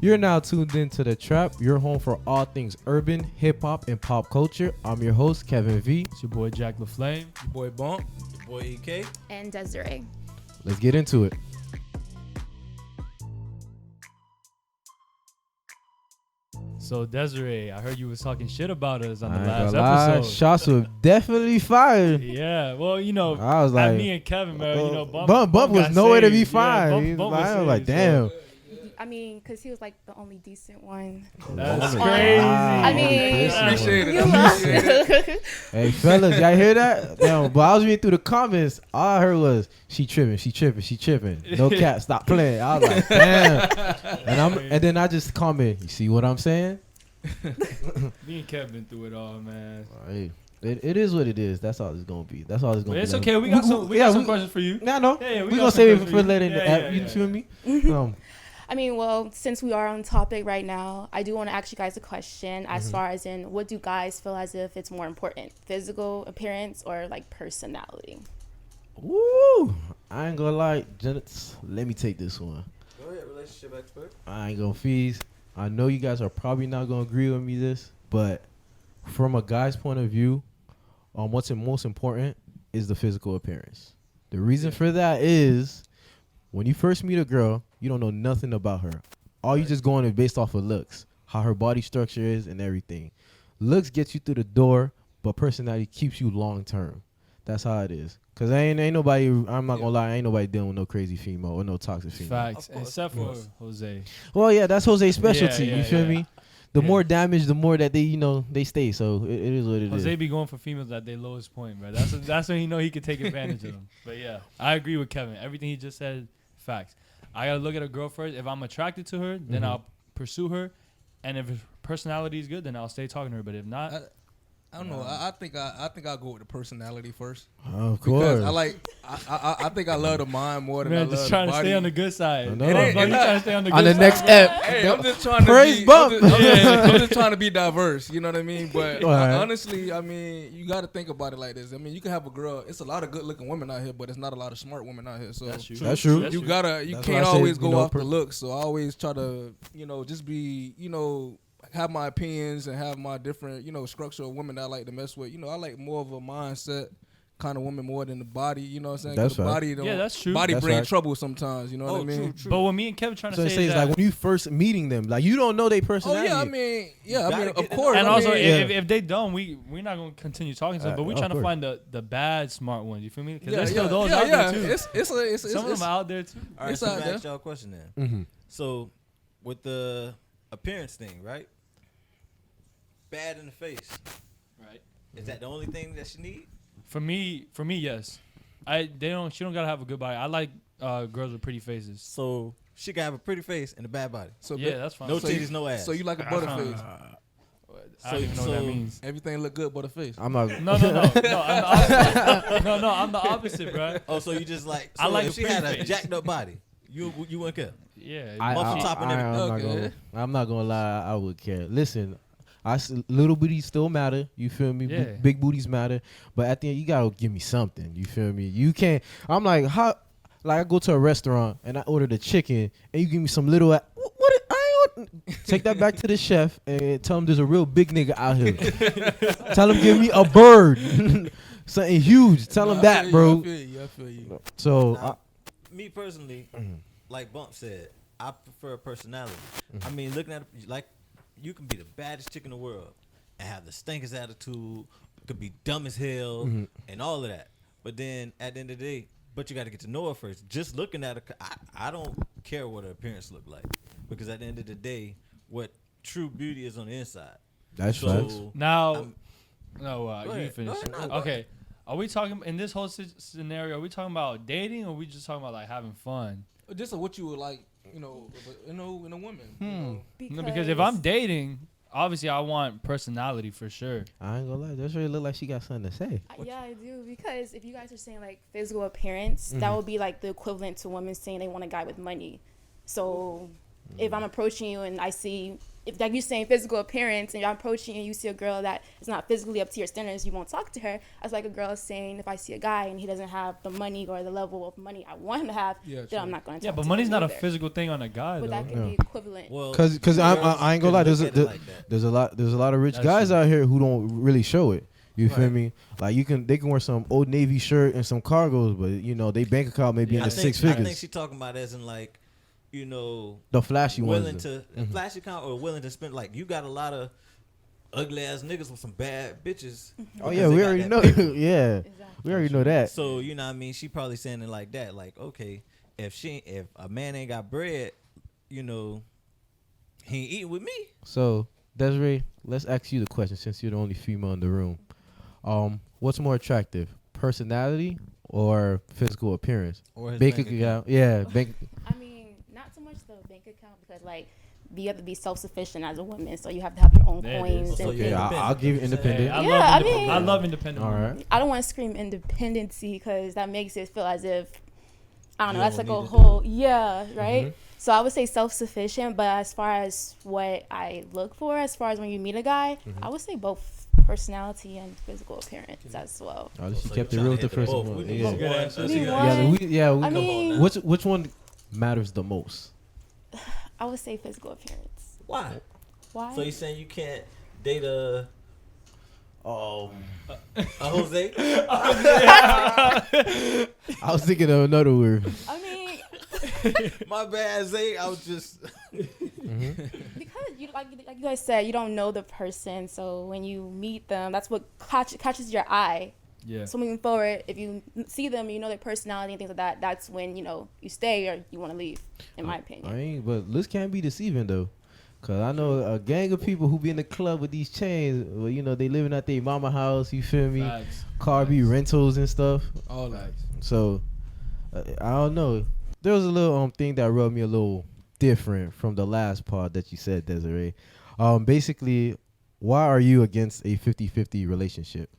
You're now tuned in to The Trap, your home for all things urban, hip-hop, and pop culture. I'm your host, Kevin V. It's your boy Jack LaFlame. Your boy Bump. Your boy EK. And Desiree. Let's get into it. So Desiree, I heard you was talking shit about us on the I ain't last gonna lie, episode. shots were definitely fired. Yeah, well, you know, I was like, me and Kevin, man, you know, Bump was got nowhere to be saved. Yeah, found. Bump I was was like, saved, damn. so- I mean, because he was like the only decent one. That's Wow. crazy. I mean, Appreciate it. you Appreciate it. Hey, fellas, y'all hear that? Damn, but I was reading through the comments. All I heard was, she tripping. No cap, stop playing. I was like, damn. And then I just comment, you see what I'm saying? Me and Kevin been through it all, man. Hey, it is what it is. That's all it's gonna be. That's all it's gonna But be. it's okay. We got some questions for you. Nah, no. Yeah, we got gonna some save it questions for you. later in the Yeah, app. You feel me? I mean, well, since we are on topic right now, I do want to ask you guys a question as far as in what do guys feel as if it's more important, physical appearance or like personality? Woo! I ain't gonna lie, gents. Let me take this one. Go ahead, relationship expert. I ain't gonna fees. I know you guys are probably not gonna agree with me this, but from a guy's point of view, what's most important is the physical appearance. The reason for that is when you first meet a girl, you don't know nothing about her. All you just going is based off of looks, how her body structure is and everything. Looks get you through the door, but personality keeps you long term. That's how it is. Cause ain't nobody. I'm not gonna lie. Ain't nobody dealing with no crazy female or no toxic female. Facts, Of course, except of for course. Jose. Well, yeah, that's Jose's specialty. Yeah, you feel me? The Yeah. more damage, the more that they stay. So it is what it is. Jose be going for females at their lowest point, bro. That's when he know he could take advantage of them. But yeah, I agree with Kevin. Everything he just said, facts. I gotta look at a girl first. If I'm attracted to her, then I'll pursue her, and if her personality is good, then I'll stay talking to her. But if not, I don't know. I think I'll go with the personality first. Of Because course. I think I love the mind more than I man, love just trying the to body. stay on the good side. I know. You It ain't- trying to stay on the good On the side. next ep. Hey, I'm just trying to Praise be. Bump. I'm just trying to be diverse. You know what I mean? But Alright. honestly, I mean, you got to think about it like this. I mean, you can have a girl. It's a lot of good-looking women out here, but it's not a lot of smart women out here. So That's true. That's true. That's you true. gotta. You That's why can't I say, always you go know, off the looks. So I always try to, just be, have my opinions and have my different, structure of women that I like to mess with. I like more of a mindset kind of woman more than the body. You know what I'm saying? 'Cause That's the right. body don't, Yeah, that's true. Body That's bring right. trouble sometimes. You know what I mean? True. But what me and Kevin trying to So it say says is like that, when you first meeting them, like you don't know their Oh personality. yeah, I mean, gotta of get to course. and I also mean, if they don't, we're not gonna continue talking to them. But we're of trying to course. find the bad smart ones. You feel me? Because yeah, there's still those yeah, out yeah. there too. It's Some of them are out there too. All right, It's so out let me there. ask y'all a question then. Mm-hmm. So, with the appearance thing, right? Bad in the face. Right. Is that the only thing that she need? For me, yes. She don't gotta have a good body. I like girls with pretty faces. So, she gotta have a pretty face and a bad body. So Yeah, that's fine. No so you- titties, no ass. So you like a That's butterface? fine. I don't even know what that means. Everything look good but a face. I'm not. No. I'm the opposite. No, I'm the opposite, bro. Oh, so you just like? I So like if a she had pretty a face. jacked up body, you wouldn't care. Yeah. Muffin top and everything. I'm not gonna lie. I would care. Listen, little booties still matter. You feel me? Yeah. Big booties matter. But at the end, you gotta give me something. You feel me? You can't. I'm like how. Like I go to a restaurant and I order the chicken and you give me some little. Take that back to the chef and tell him there's a real big nigga out here. Tell him give me a bird, something huge. Tell him that, bro. I feel you. So Now, me personally, like Bump said, I prefer personality. I mean, looking at like you can be the baddest chick in the world and have the stinkest attitude, could be dumb as hell, and all of that. But then at the end of the day, but you got to get to know her first. Just looking at her, I don't care what her appearance look like, because at the end of the day, what true beauty is on the inside. that's So facts. Now, I'm- no, Go you ahead. finish. Go ahead. No, go Okay. Are we talking in this whole scenario? Are we talking about dating, or are we just talking about like having fun? Just what you would like, in a woman. Because if I'm dating, obviously I want personality for sure. I ain't gonna lie. That really look like she got something to say. Yeah, I do. Because if you guys are saying like physical appearance, that would be like the equivalent to women saying they want a guy with money. So if I'm approaching you and I see if like you're saying physical appearance and you're approaching and you see a girl that is not physically up to your standards, you won't talk to her. That's like a girl saying if I see a guy and he doesn't have the money or the level of money I want him to have, Yeah, then true. I'm not going to Yeah, talk but to money's him not a either. physical thing on a guy, But though. that can Yeah. be equivalent. Well, Cause I ain't gonna lie. girls look at it like that. There's a lot of rich That's guys true. out here who don't really show it. You feel Right. me? Like they can wear some Old Navy shirt and some cargos, but you know they bank account may be in I the think, 6 I think figures. she talking about as in like, you know, The flashy willing ones. to flash account or willing to spend. Like you got a lot of ugly ass niggas with some bad bitches. Oh because yeah, they we got already that know. paper. Yeah, Exactly. we already know that. So you know what I mean? She probably saying it like that. Like, okay, if a man ain't got bread, you know, he ain't eating with me. So Desiree, let's ask you the question since you're the only female in the room. What's more attractive, personality or physical appearance? Or his Bank bank account. Yeah, bank. I mean, not so much the bank account because like you have to be self-sufficient as a woman, so you have to have your own There it coins is. So and you're things. Yeah, I'll give you independent. I Yeah, love I independent. mean- I love independent. All women. right. I don't want to scream independency because that makes it feel as if I don't know. You That's don't like a need to do whole Mm-hmm. right. So I would say self-sufficient, but as far as what I look for, as far as when you meet a guy, Mm-hmm. I would say both personality and physical appearance as well. Oh, she So kept you it trying real to with the hit first both. one. We need Yeah. one. Good answer. That's We a good want- answer. I mean, Which one matters the most? I would say physical appearance. Why? Why? So you saying you can't date a Oh, Jose? I was thinking of another word. I mean, My bad, Zay. I was just. because you like you guys said, you don't know the person, so when you meet them, that's what catches your eye. Yeah. So moving forward, if you see them, you know their personality and things like that. That's when you stay or you want to leave. In my opinion. But looks can't be deceiving though. Cause I know a gang of people who be in the club with these chains. Well, they living at their mama house. You feel me? Facts. Car be rentals and stuff. All that. So I don't know. There was a little thing that rubbed me a little different from the last part that you said, Desiree. Basically, why are you against a 50-50 relationship?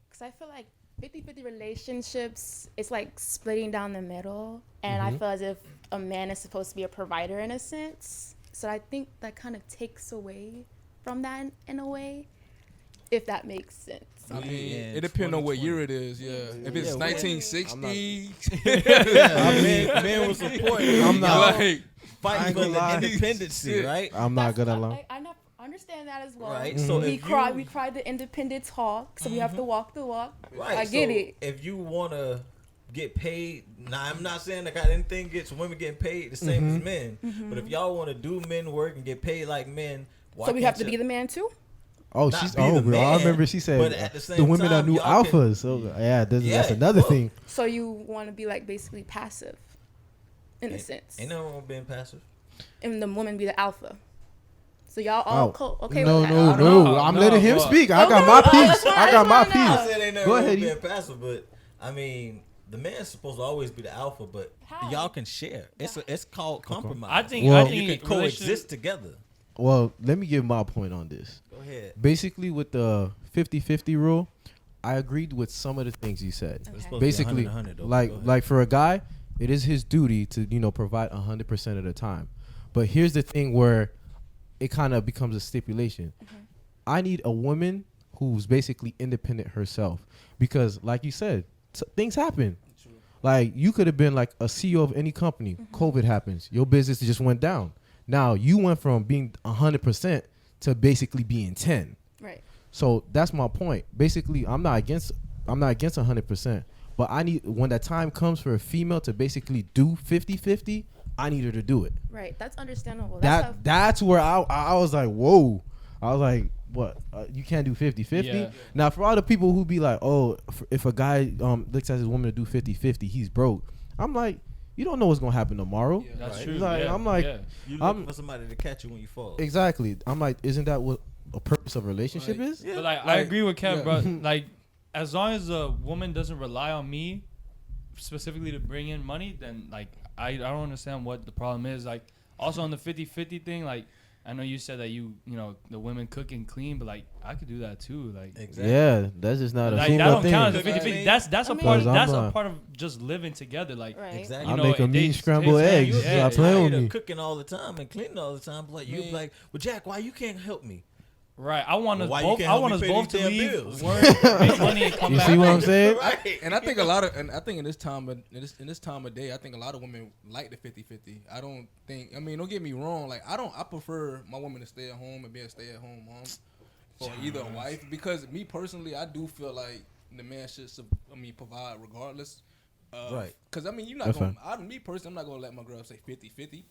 Because I feel like 50-50 relationships, it's like splitting down the middle. And I feel as if a man is supposed to be a provider in a sense. So I think that kind of takes away from that in a way, if that makes sense. I mean, Yeah, it depends on what 2020. year it is. Yeah, if it's Yeah, well, 1960, Men was supporting. I'm not- like I fighting ain't for gonna the lie. independency, right? I'm not gonna lie. I understand that as well. Right. So We if cried. you- We cried the independent talk. So we have to walk the walk. Right. I get so it. If you want to get paid, now I'm not saying that got anything against women getting paid the same as men, but if y'all want to do men work and get paid like men, why So we have can't to be you- the man too. Oh, not she's be the bro. I man, remember she said but at the same the women are time, new y'all can- alphas. So yeah, that's Yeah, another well, thing. So you want to be like basically passive, in a sense, Ain't nothing wrong with being passive. and the woman be the alpha. So y'all all okay no, with that? no, No, no. I'm no, letting him well- speak. I got Okay, my well, piece. that's I got my fine now. I piece. said ain't nothing Go wrong ahead, with you- being passive, but I mean, the man's supposed to always be the alpha, but How? y'all can share. It's called compromise. I think. Well- I you think can coexist together. Well, let me give my point on this. Go ahead. Basically, with the 50-50 rule, I agreed with some of the things you said. Okay. It's supposed to be Basically, 100, though. Go like ahead. like for a guy, it is his duty to provide 100% of the time. But here's the thing where it kind of becomes a stipulation. I need a woman who's basically independent herself because, like you said, things happen. Like you could have been like a CEO of any company. COVID happens. Your business just went down. Now you went from being 100% to basically being 10. Right. So that's my point. Basically, I'm not against 100%, but I need when that time comes for a female to basically do 50-50, I need her to do it. Right. That's understandable. That's That's where I was like, whoa. I was like, what? You can't do 50-50? Yeah. Now, for all the people who be like, oh, if a guy looks at his woman to do 50-50, he's broke. I'm like, you don't know what's going to happen tomorrow. That's Right. true. Like, yeah, I'm like, yeah. You I'm- looking for somebody to catch you when you fall. Exactly. I'm like, isn't that what a purpose of a relationship Right. is? Yeah. But like, I Like, agree with Kev, yeah. bro. Like, as long as a woman doesn't rely on me specifically to bring in money, then like I don't understand what the problem is. Like, also on the 50-50 thing, like I know you said that you know the women cook and clean, but like I could do that too. Like Exactly. Yeah, that's just not a like, that female don't thing. count as a Right. 50-50. That's I a mean- part. Because That's I'm, a part of just living together. Like Right. Exactly. I you make know, a mean dates- scrambled dates, man, eggs. you- Stop yeah, playing with Tired of me. cooking all the time and cleaning all the time. But you be like, well, Jack, why you can't help me? right. I want us Why you both. can't I help want me us pay both these to damn leave, bills? work, make money, and come You back. see what I'm saying? Right. And I think I think in this time of day, I think a lot of women like the 50-50. I don't think. I mean, don't get me wrong. Like I prefer my woman to stay at home and be a stay-at-home mom for either a wife. Because me personally, I do feel like the man should. Provide regardless. Right. Because I mean, you're not That's gonna. Me personally, I'm not gonna let my girl say 50-50.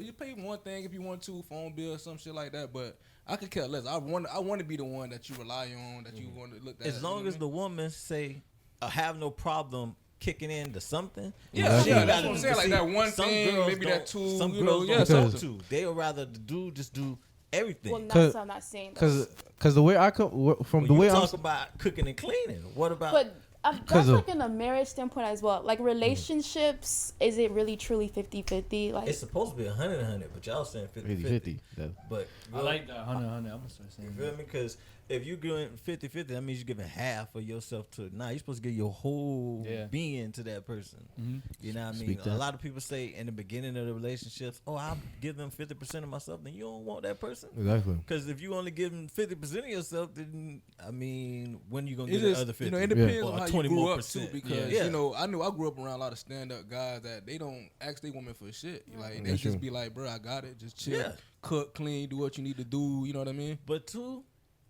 You pay one thing if you want to, phone bill, some shit like that. But I could care less. I want to be the one that you rely on, that you want to look at. As long as the woman say, have no problem kicking into something. Yeah, Exactly. yeah, that's what I'm saying. Like that one some thing, girls maybe that two, Some you know, girls yeah, don't something. want to. They'll rather the dude just do everything. Well, Cause- that's what I'm not saying. Though. Cause the way I come from When the you way I'm talk about cooking and cleaning, what about? But Cause that's of- like in a marriage standpoint as well. Like relationships, is it really truly 50-50? Like It's supposed to be 100, but y'all saying 50-50. 50-50. But I like that. 100. I'm gonna start you saying feel that. me? Because if you're doing 50-50, that means you're giving half of yourself to. Nah, you're supposed to give your whole Yeah. being to that person. Mhm. You know what I mean? Speak A that. lot of people say in the beginning of the relationships, "Oh, I'll give them 50% of myself." Then you don't want that person. Exactly. Because if you only give them 50% of yourself, then I mean, when you gonna it get the just, other 50? you know, it depends Or on how 20 you grew more up percent. too. Because Yeah. you know, I grew up around a lot of stand-up guys that they don't ask their woman for shit. Like they That's just true. be like, "Bro, I got it. Just chill, Yeah. cook, clean, do what you need to do." You know what I mean? But two,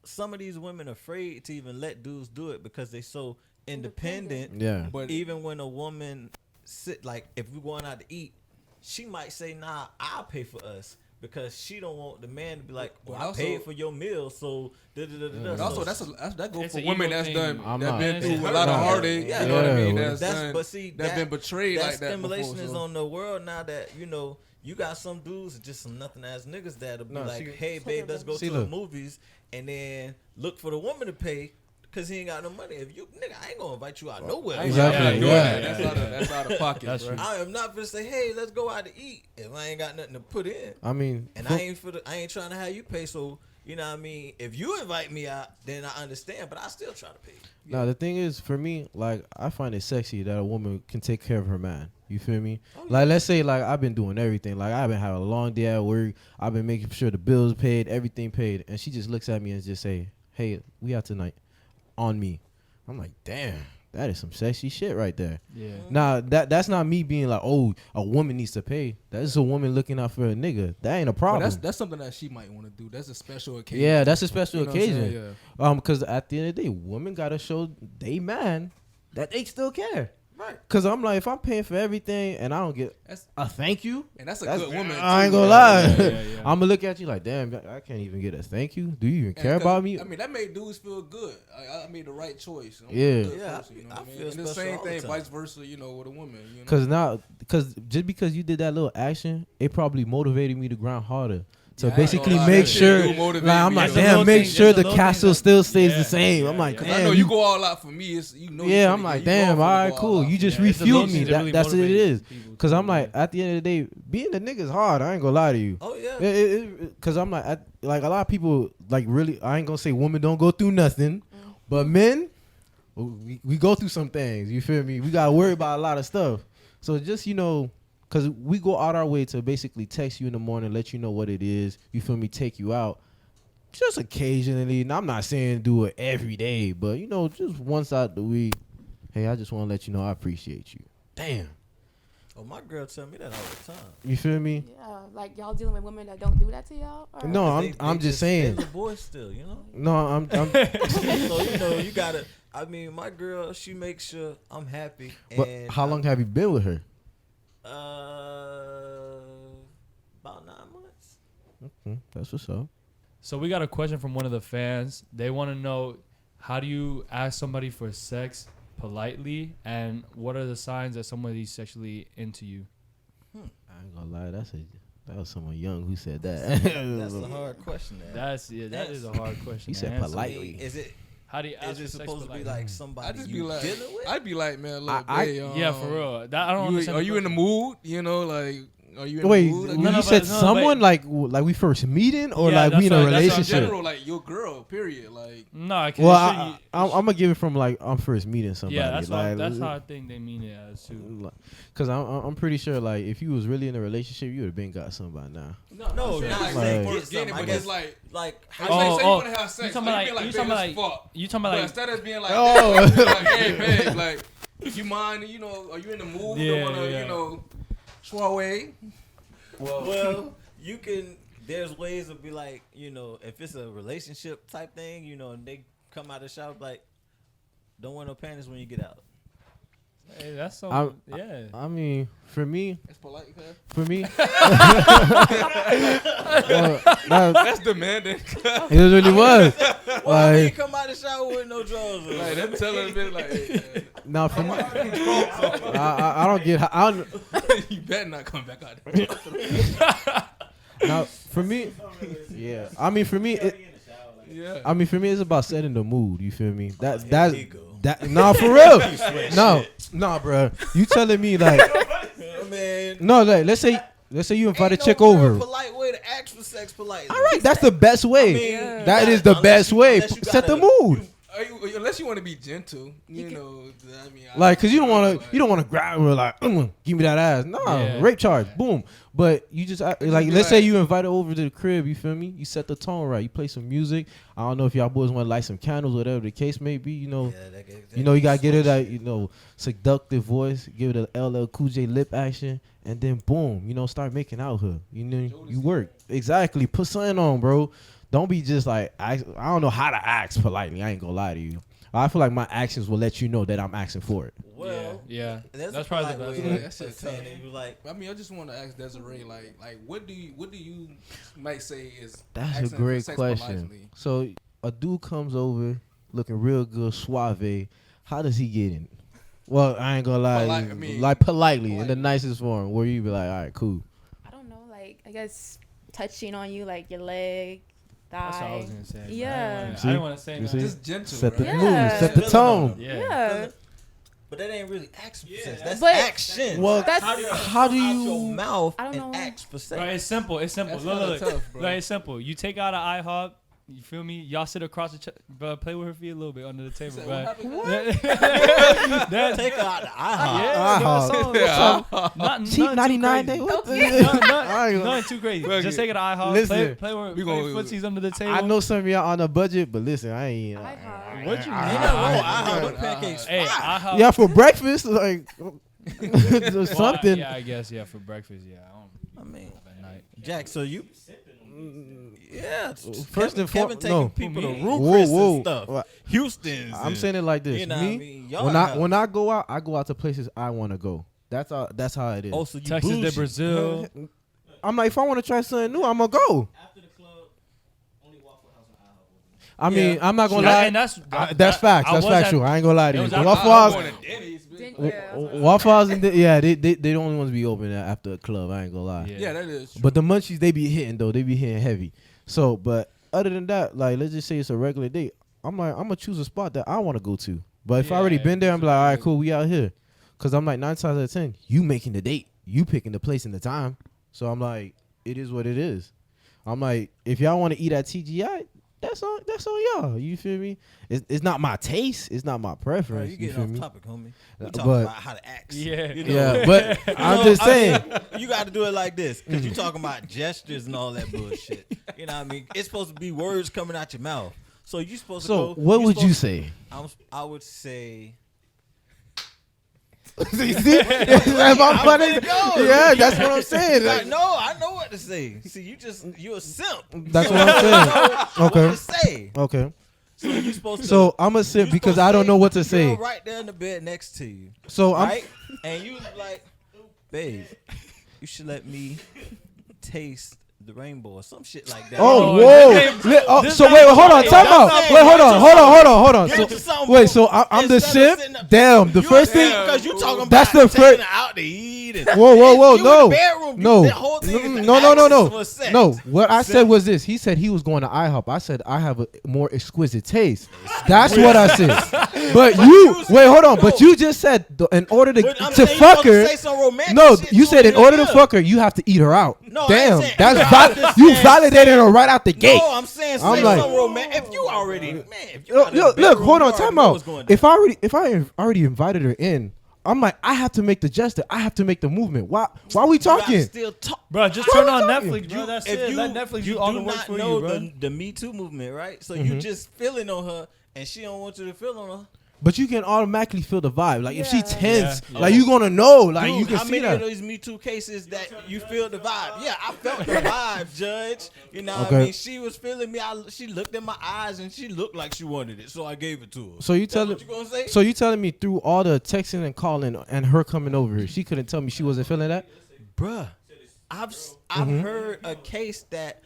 some of these women are afraid to even let dudes do it because they so independent. Yeah. But Even when a woman like if we're going out to eat, she might say, "Nah, I'll pay for us." Because she don't want the man to be like, "Well, But I also- paid for your meal, so da da da da." But da." also, So that goes It's for an women ego that's thing. done I'm that not- been It's through a hurt lot of them. heartache. Yeah. You know what I mean? Yeah. That's That's done, but see that been betrayed that like that stimulation before, is so. on the world now that you know you got some dudes just some nothing ass niggas that'll be No, like, see- "Hey babe, let's go See, to the look. movies," and then look for the woman to pay because he ain't got no money. If you nigga, I ain't gonna invite you out nowhere. I ain't Exactly, doing yeah. that. That's out of pocket, That's bro. true. I am not gonna say, "Hey, let's go out to eat" if I ain't got nothing to put in, I mean, and I ain't trying to have you pay. So you know what I mean. If you invite me out, then I understand, but I still try to pay. now the thing is, for me, like I find it sexy that a woman can take care of her man. You feel me? Like let's say like I've been doing everything. Like I've been having a long day at work. I've been making sure the bills paid, everything paid, and she just looks at me and just say, "Hey, we out tonight," on me. I'm like, damn, that is some sexy shit right there. Yeah. Now that's not me being like, oh, a woman needs to pay. That's a woman looking out for a nigga. That ain't a But problem. that's something that she might want to do. That's a special occasion. Yeah, that's a special You know what I'm occasion. saying? Yeah. Because at the end of the day, women gotta show they man that they still care. Right. Cause I'm like, if I'm paying for everything and I don't get That's a thank you, and that's a that's- good woman. I ain't too. gonna lie. Yeah. I'm gonna look at you like, damn, I can't even get a thank you. Do you even And care 'cause, about me? I mean, that made dudes feel good. I made the right choice. I'm Yeah. a good Yeah, person, you know I what I mean? feel And the special same all the thing, time. vice versa, you know, with a woman. You know? Cause just because you did that little action, it probably motivated me to grind harder. To Yeah, I basically ain't gonna lie, make that shit sure, do like motivate I'm me. like, It's a damn, little make thing- sure it's a the little castle thing still that- stays yeah, the same. yeah, I'm like, yeah. 'Cause damn, I know you go all out for me. It's you know. yeah, you I'm finna like, get- you damn, go all for right, go cool. out. You just Yeah, it's the refueled little me. things that really That's what it motivate is. people Cause to I'm do like, it. at the end of the day, being a nigga's hard. I ain't gonna lie to you. Oh yeah. Cause I'm like, like a lot of people, like really, I ain't gonna say women don't go through nothing, but men, we go through some things. You feel me? We gotta worry about a lot of stuff. So just cause we go out our way to basically text you in the morning, let you know what it is. You feel me? Take you out. Just occasionally, and I'm not saying do it every day, but just once out the week. Hey, I just want to let you know I appreciate you. Damn, Oh, my girl tell me that all the time. you feel me? yeah, like y'all dealing with women that don't do that to y'all. Or? No, They I'm just saying. They're the boys still, you know. No, I'm So you gotta. I mean, my girl, she makes sure I'm happy. But And how long have you been with her? About 9 months. That's what's up. So we got a question from one of the fans. They want to know, how do you ask somebody for sex politely, and what are the signs that somebody's sexually into you? I ain't gonna lie, that was someone young who said that. That's a hard question. To ask. That is a hard question. He to said answer. politely. Is it? How do you ask Is it for sex supposed to be politely? like somebody I just be you like, dealing with? I'd be like, man, look, I- babe, Yeah, for real. That I don't understand. Are the you in the question. mood? You know, like Are you in Wait, the mood? when No, you no, said but- no, someone but- like we first meeting or Yeah, like we in a that's what- that's what I'm In relationship? general, like your girl, period. Like, No, Well, I'm gonna give it from like I'm first meeting somebody. yeah, that's like, how I think they mean it as too. Cause I'm pretty sure like if you was really in a relationship, you would have been got somebody now. No, I'm not saying, saying first get getting it, some, but I it's guess. like how say you you want to have sex. you talking like, about you be like, you babe, talking about let's like, fuck. you talking But about like, instead of being like, Oh. that, like, hey, babe, like, you mind, you know, are you in the mood? Yeah, Don't want to, yeah. you know, soiree? Well, you can. There's ways to be like, you know, if it's a relationship type thing, you know, and they come out of the shop like, don't wear no panties when you get out. hey, that's so I'm- yeah. I mean, for me, That's polite, cuz. for me, That's demanding. it really was. Well, you Like, come out of the shower with no drawers. on. Like, them telling a bit like, hey, now for me, I don't get. you better not come back out there. Now for me, yeah. I mean, for me, Yeah. I mean, for me, it's about setting the mood. You feel me? That's Here you go. that. Nah, for real. No, bro. You telling me like Man, no? Like, let's say you invite a ain't chick no real over. polite way to ask for sex politely. All right, that's the best way. I mean, Yeah. That you is the gotta- best way. unless you Set the gotta- mood. Unless you want to be gentle, you know. I mean, Like, cause you don't want to grab her like, give me that ass. Nah, Yeah. rape charge, boom. But you just like, be let's say like- you invite her over to the crib. You feel me? You set the tone right. You play some music. I don't know if y'all boys want to light some candles, whatever the case may be. You know, Yeah, you know, you gotta get her that, you know, seductive voice. Give it a LL Cool J lip action, and then boom, you know, start making out her. You know, you work exactly. Put something on, bro. Don't be just like I don't know how to ask politely. I ain't gonna lie to you. I feel like my actions will let you know that I'm asking for it. Well, yeah. that's That's probably the polite best way way. to That shit's say tough. it. You like, I mean, I just want to ask Desiree, like, what do you might say is That's asking a for great sex question. politely? So a dude comes over looking real good, suave. How does he get in? Well, I ain't gonna lie, Polite, I mean, like politely in the politely. nicest form, where you be like, all right, cool. I don't know, like I guess touching on you, like your leg, That's what I was thigh. gonna say. but Yeah. I See? didn't want to say You nothing. see? Just gentle, Set the right? mood, Yeah. set the tone. Yeah. Yeah. but that ain't really ask for sex. That's But- action. Well, That's how do you how do out you- your mouth I don't and know. ask for sex? Bro, it's simple. It's simple. That's Look, kinda look, tough, bro. Like, it's simple. You take out an IHOP. You feel me? Y'all sit across the bro. Play with her feet a little bit under the table, Said, bro. what happened? That- Take her out the IHOP. yeah, IHOP. not Cheap nothing too 99 crazy. day. What the? Nothing ain't gonna- nothing too crazy. Fuck Just it. take it to IHOP. Listen, play with we play gonna- footsies under the table. I know some of y'all on a budget, but listen, I ain't. IHOP. What you Ain't mean? nothing wrong with IHOP. Them pancakes. Hey, IHOP. Yeah, for breakfast, like Well, something. Yeah, I guess. Yeah, for breakfast. Yeah, I don't. I mean, At night. Jack, so you. Yeah. First and Kevin foremost, taking no. people to Whoa, Ruth Chris whoa. and stuff. Well, Houston's. I'm and- saying it like this. You know what I Me, mean? Y'all when have- I go out to places I want to go. That's how it is. Oh, so you Texas to bougie. Brazil. I'm like, if I want to try something new, I'm gonna go. After the club, only Waffle House and IHOP open. I mean, Yeah. I'm not gonna That- lie. and that's that's facts. I That's was at- factual. I ain't gonna lie to it you. was at- Waffle I'm House, going to Denny's, bitch. Waffle House, yeah, they the only ones be open after a club. I ain't gonna lie. Yeah, that is true. But the munchies they be hitting though. They be hitting heavy. So, but other than that, like let's just say it's a regular date. I'm like, I'm gonna choose a spot that I want to go to. But if I already Yeah, been there, I'm like, all right, cool, we out here. Cause I'm like 9 times out of 10, you making the date, you picking the place and the time. So I'm like, it is what it is. I'm like, if y'all want to eat at TGI, that's on y'all. You feel me? It's not my taste. It's not my Bro, preference. you you getting feel off me? topic, homie. We But- talking about how to act. Yeah. You know? Yeah, but I'm know, just I mean, saying. You got to do it like this because you talking about gestures and all that bullshit. You know what I mean? It's supposed to be words coming out your mouth. So you supposed to So go. what would you supposed- say? I would say. See, am I funny? go. Yeah, that's what I'm saying. Like, no, I know what to say. See, you a simp. That's So what I'm you saying. know Okay. What to say? Okay. So you supposed to. So I'm a you sip because supposed I don't know what to the girl say. Right there in the bed next to you. So I'm Right? And you like, babe, you should let me taste the rainbow or some shit like that. Oh, Oh, whoa! this So sounds wait, hold on, funny. time out. That's Wait, hold it. on, hold on. Get So to something, wait, so I'm the instead of simp? sitting up- Damn, the first thing. because you talking That's about the taking first- her out to eat. And Whoa, you in no, the bedroom, no, that whole thing is the no. access for sex. No, what I said Sex. was this. He said he was going to IHOP. I said I have a more exquisite taste. That's what I said. But you wait, hold on. But you just said in order to But I'm to saying fuck you her. say some romantic No, shit you to said her, in order to yeah. fuck her, you have to eat her out. No, I ain't damn, saying- that's no, I'm valid. just You saying- validated her right out the gate. No, I'm saying I'm say like- some romantic. If you already, man, if you Look, out in the look, bedroom, hold you on, already time know out. what's going down. If I already invited her in, I'm like, I have to make the gesture. I have to make the movement. Why we You gotta talking? still talk. Bro, just Why turn we on talking? Netflix, bro. That's If it. you, Let Netflix you do all do the work not for know you, bro. the Me Too movement, right? So Mm-hmm. you just feeling on her, and she don't want you to feel on her. But you can automatically feel the vibe. Like if she Yeah. tense, Yeah. like you gonna know. Like Dude, you can how see many that. of those Me Too cases that you feel the vibe? Yeah, I felt the vibe, Judge. You know what Okay. I mean? She was feeling me. She looked in my eyes and she looked like she wanted it, so I gave it to her. So you That's telling what you gonna say? So you telling me through all the texting and calling and her coming over here, she couldn't tell me she wasn't feeling that? Bruh, I've Mm-hmm. heard a case that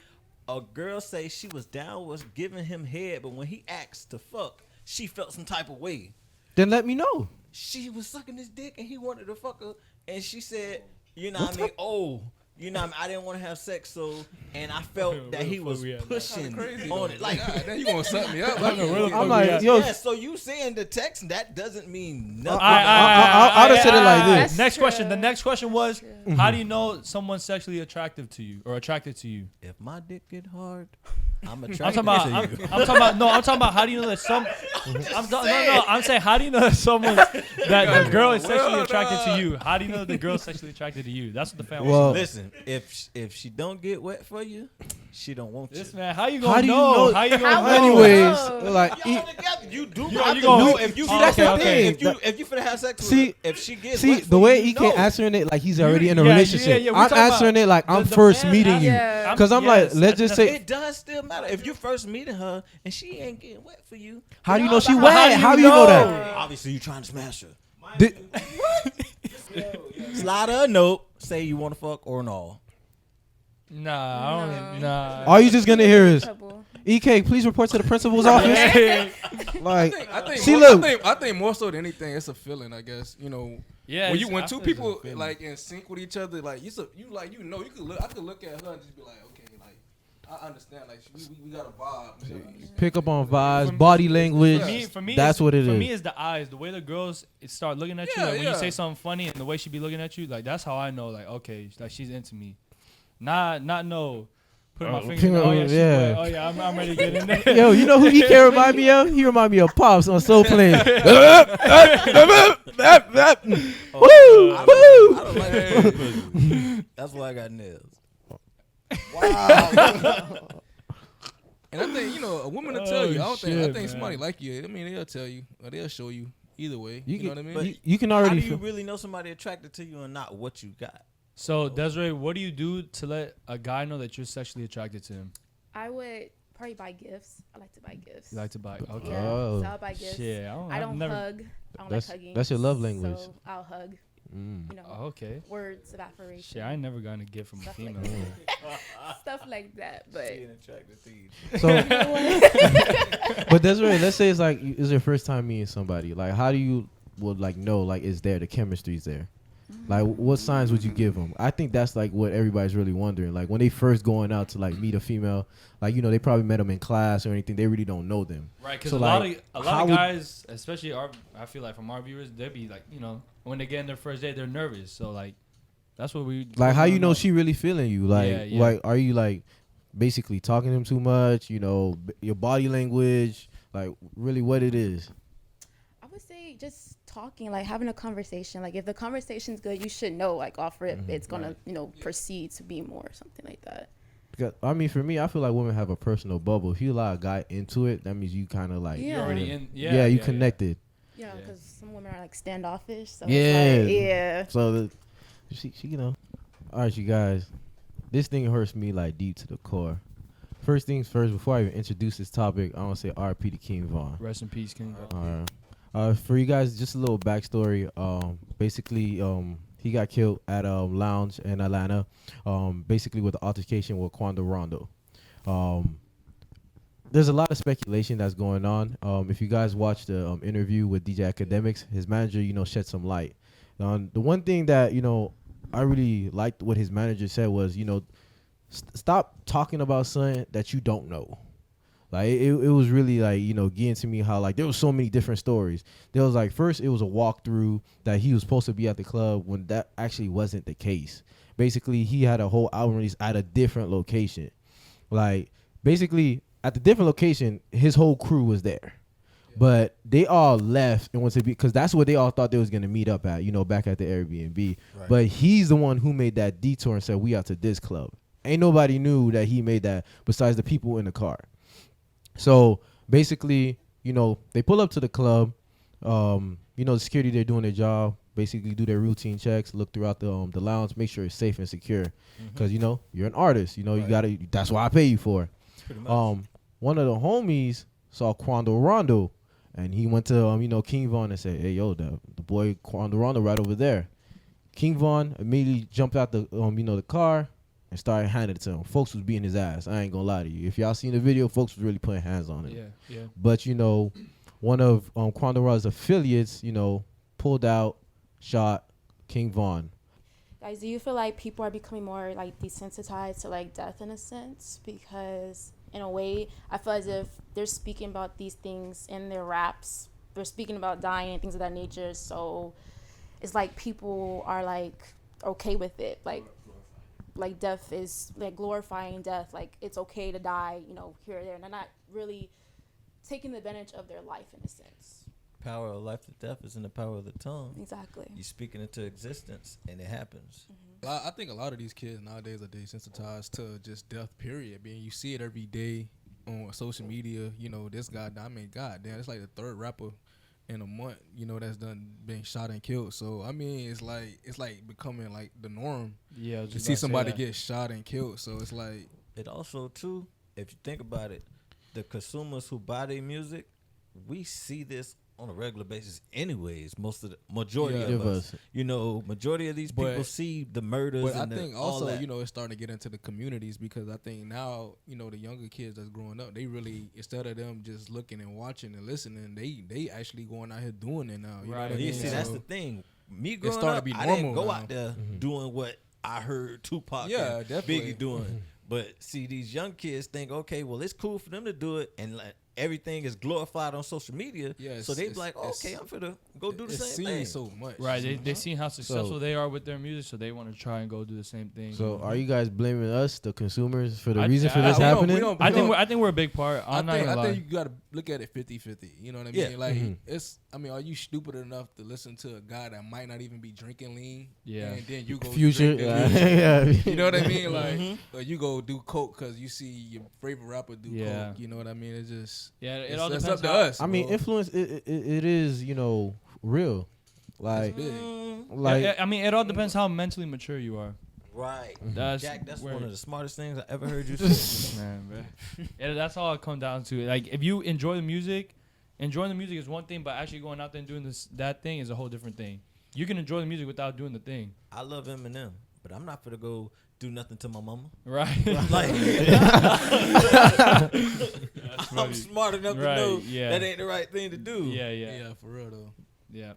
a girl say she was down, was giving him head, but when he asked to fuck, she felt some type of way. Then let me know. She was sucking his dick and he wanted to fuck her, and she said, you know what I mean? Oh, you know what I mean? I didn't want to have sex, so, and I felt that he was pushing on it. Like, Then you gonna suck me up? I'm like, yo, yeah, so you saying the text, that doesn't mean nothing. I'd have said it like this. That's Next true. question. The next question was, Mm-hmm. how do you know someone's sexually attractive to you or attracted to you? If my dick get hard, I'm I'm attracted talking about. to you. I'm talking about. No, I'm talking about. How do you know that some? I'm saying. How do you know that someone that the girl is sexually attracted to you? How do you know that the girl's sexually attracted to you? That's what the fan Well, wants. Listen, if she don't get wet for you, she don't want you. This man, how you How gonna do you know? know- How you How gonna will know? you anyways, know? like Y'all together, you do You- have you to gonna- know if you. See, that's the thing. If you finna have sex with See- her, if she gets see wet for the way you, he can't know. answering it like he's already in a yeah, relationship. yeah, we I'm talking about answering it like I'm the first man meeting asking- you. Yeah. Cause I'm like, let's just say, It does still matter if you first meeting her and she ain't getting wet for you. how do you know she How wet? do How you do you know know? that? Obviously, you trying to smash her. Did- Slide her a note, say you want to fuck or no. Nah, I don't. Nah. all you just gonna hear is, Trouble. EK, please report to the principal's office. Like, I think, see, more, look, I think more so than anything, it's a feeling. I guess you know. Yeah. When I two feel it's a people feeling. like in sync with each other, like you like you know, you could look. I could look at her and just be like, okay, like I understand. Like we got a vibe. pick up on vibes, body language. For me, That's it's- what it For is. me, it's the eyes. The way the girls start looking at you, Yeah, like when you yeah. say something funny, and the way she be looking at you, like that's how I know, like okay, like she's into me. Not no. Put my finger. In the, oh yeah, she's yeah. wet. Oh yeah, I'm ready to get in there. Yo, you know who EK remind me of? He remind me of Pops on Soul Plane. Woo! I Woo! don't like that. That's why I got nails. And I think a woman will tell you. I shit, think man. somebody like you. I mean, they'll tell you or they'll show you. Either way, You you know what I mean. But You can How already do you feel. really know somebody attracted to you and not what you got? So Desiree, what do you do to let a guy know that you're sexually attracted to him? I would probably buy gifts. I like to buy gifts. You like to buy? Okay. Yeah, Oh. so I'll buy gifts. Shit, I I've don't never. hug. I don't That's- like hugging. that's your love language. So I'll hug. Mm. You know, Oh, okay. words of affirmation. Shit, I ain't never gotten a gift from a Stuff like female. that. Stuff like that. But Being attracted to you. So, but Desiree, let's say it's like it's your first time meeting somebody. Like, how do you would like know like is there the chemistry's there? Like, what signs would you give them? I think that's like what everybody's really wondering. Like when they first going out to like meet a female, like they probably met them in class or anything. They really don't know them. Right, because So, a like, lot how of would- guys, especially I feel like from our viewers, they be like, when they get in their first date, they're nervous. So like, that's what we Like, how wanna you know she really feeling you? Like, Yeah, yeah. like are you like basically talking to him too much? Your body language, like really what it is. I would say just talking, like having a conversation. Like if the conversation's good, you should know, like off rip, it's gonna, proceed to be more or something like that. Because, I mean, for me, I feel like women have a personal bubble. If you allow a guy into it, that means you kind of like, Yeah. You're already in. yeah, you connected. Yeah, Yeah. because some women are like standoffish. So Yeah. it's like, yeah. So she all right, you guys, this thing hurts me like deep to the core. First things first, before I even introduce this topic, I want to say R.P. to King Von. Rest in peace, King. For you guys, just a little backstory. Basically, he got killed at a lounge in Atlanta. Basically with the altercation with Quando Rondo. There's a lot of speculation that's going on. If you guys watched the interview with DJ Academics, his manager, shed some light. The one thing that I really liked what his manager said was, stop talking about something that you don't know. Like it was really like, you know, getting to me how like there was so many different stories. There was like first it was a walkthrough that he was supposed to be at the club when that actually wasn't the case. Basically, he had a whole album release at a different location. Like basically at the different location, his whole crew was there. But they all left and went to be because that's what they all thought they was gonna meet up at, you know, back at the Airbnb. Right. But he's the one who made that detour and said we out to this club. Ain't nobody knew that he made that besides the people in the car. So basically, you know, they pull up to the club. You know, the security, they're doing their job. Basically, do their routine checks, look throughout the lounge, make sure it's safe and secure. Because you know you're an artist. You know you gotta. That's why I pay you for. Pretty much. One of the homies saw Quando Rondo, and he went to you know, King Von and said, "Hey, yo, the boy Quando Rondo right over there." King Von immediately jumped out the you know, the car and started handing it to him. Folks was beating his ass. I ain't gonna lie to you. If y'all seen the video, folks was really putting hands on him. Yeah. But you know, one of Quando Rondo's affiliates, you know, pulled out, shot King Von. Guys, do you feel like people are becoming more like desensitized to like death in a sense? Because in a way, I feel as if they're speaking about these things in their raps. They're speaking about dying and things of that nature. So it's like people are like okay with it. Like death is like glorifying death. Like it's okay to die, you know, here or there. And they're not really taking advantage of their life in a sense. Power of life to death is in the power of the tongue. Exactly. You speak it into existence, and it happens. I think a lot of these kids nowadays are desensitized to just death, period. I mean, you see it every day on social media. You know, this guy, I mean, goddamn, it's like the third rapper in a month, you know, that's done been shot and killed. So, I mean, it's like becoming like the norm. Yeah. To see somebody get shot and killed. So it's like. It also, too, if you think about it, the consumers who buy their music, we see this on a regular basis anyways. Majority of us. You know, majority of these people see the murders. But and I think all also, that. you know, it's starting to get into the communities because I think now, you know, the younger kids that's growing up, they really, instead of them just looking and watching and listening, they actually going out here doing it now. You know what I mean? You see, that's So the thing. Me growing starting up, to be I didn't normal go now. out there doing what I heard Tupac and definitely. Biggie doing. But see, these young kids think, okay, well, it's cool for them to do it, and like everything is glorified on social media. Yeah, so they be like, okay, I'm finna go do the same thing. so much. Right. They seen how successful So- they are with their music, so they want to try and go do the same thing. So are you guys blaming us, the consumers, for the I- reason for I- this we don't- happening? we don't- I think we're a big part. I'm not gonna I lie. think you gotta look at it 50-50. You know what I mean? Yeah. Like it's. I mean, are you stupid enough to listen to a guy that might not even be drinking lean? Yeah. And then you go Future, drink the Future? yeah. You know what I mean? Like, or you go do coke because you see your favorite rapper do Yeah. coke. You know what I mean? It's just. Yeah, it It's, all it's depends up to how- us. I mean, bro. influence. It is, you know, real. Like, It's big. like I mean, it all depends how mentally mature you are. Right. That's Jack, that's where- one of the smartest things I ever heard you say. Man, bro. Yeah, that's all it comes down to. Like, if you enjoy the music, enjoying the music is one thing, but actually going out there and doing that thing is a whole different thing. You can enjoy the music without doing the thing. I love Eminem, but I'm not gonna go do nothing to my mama. Right. Like, That's I'm funny. smart enough to Right, know yeah. that ain't the right thing to do. Yeah. Yeah, for real though. Yeah.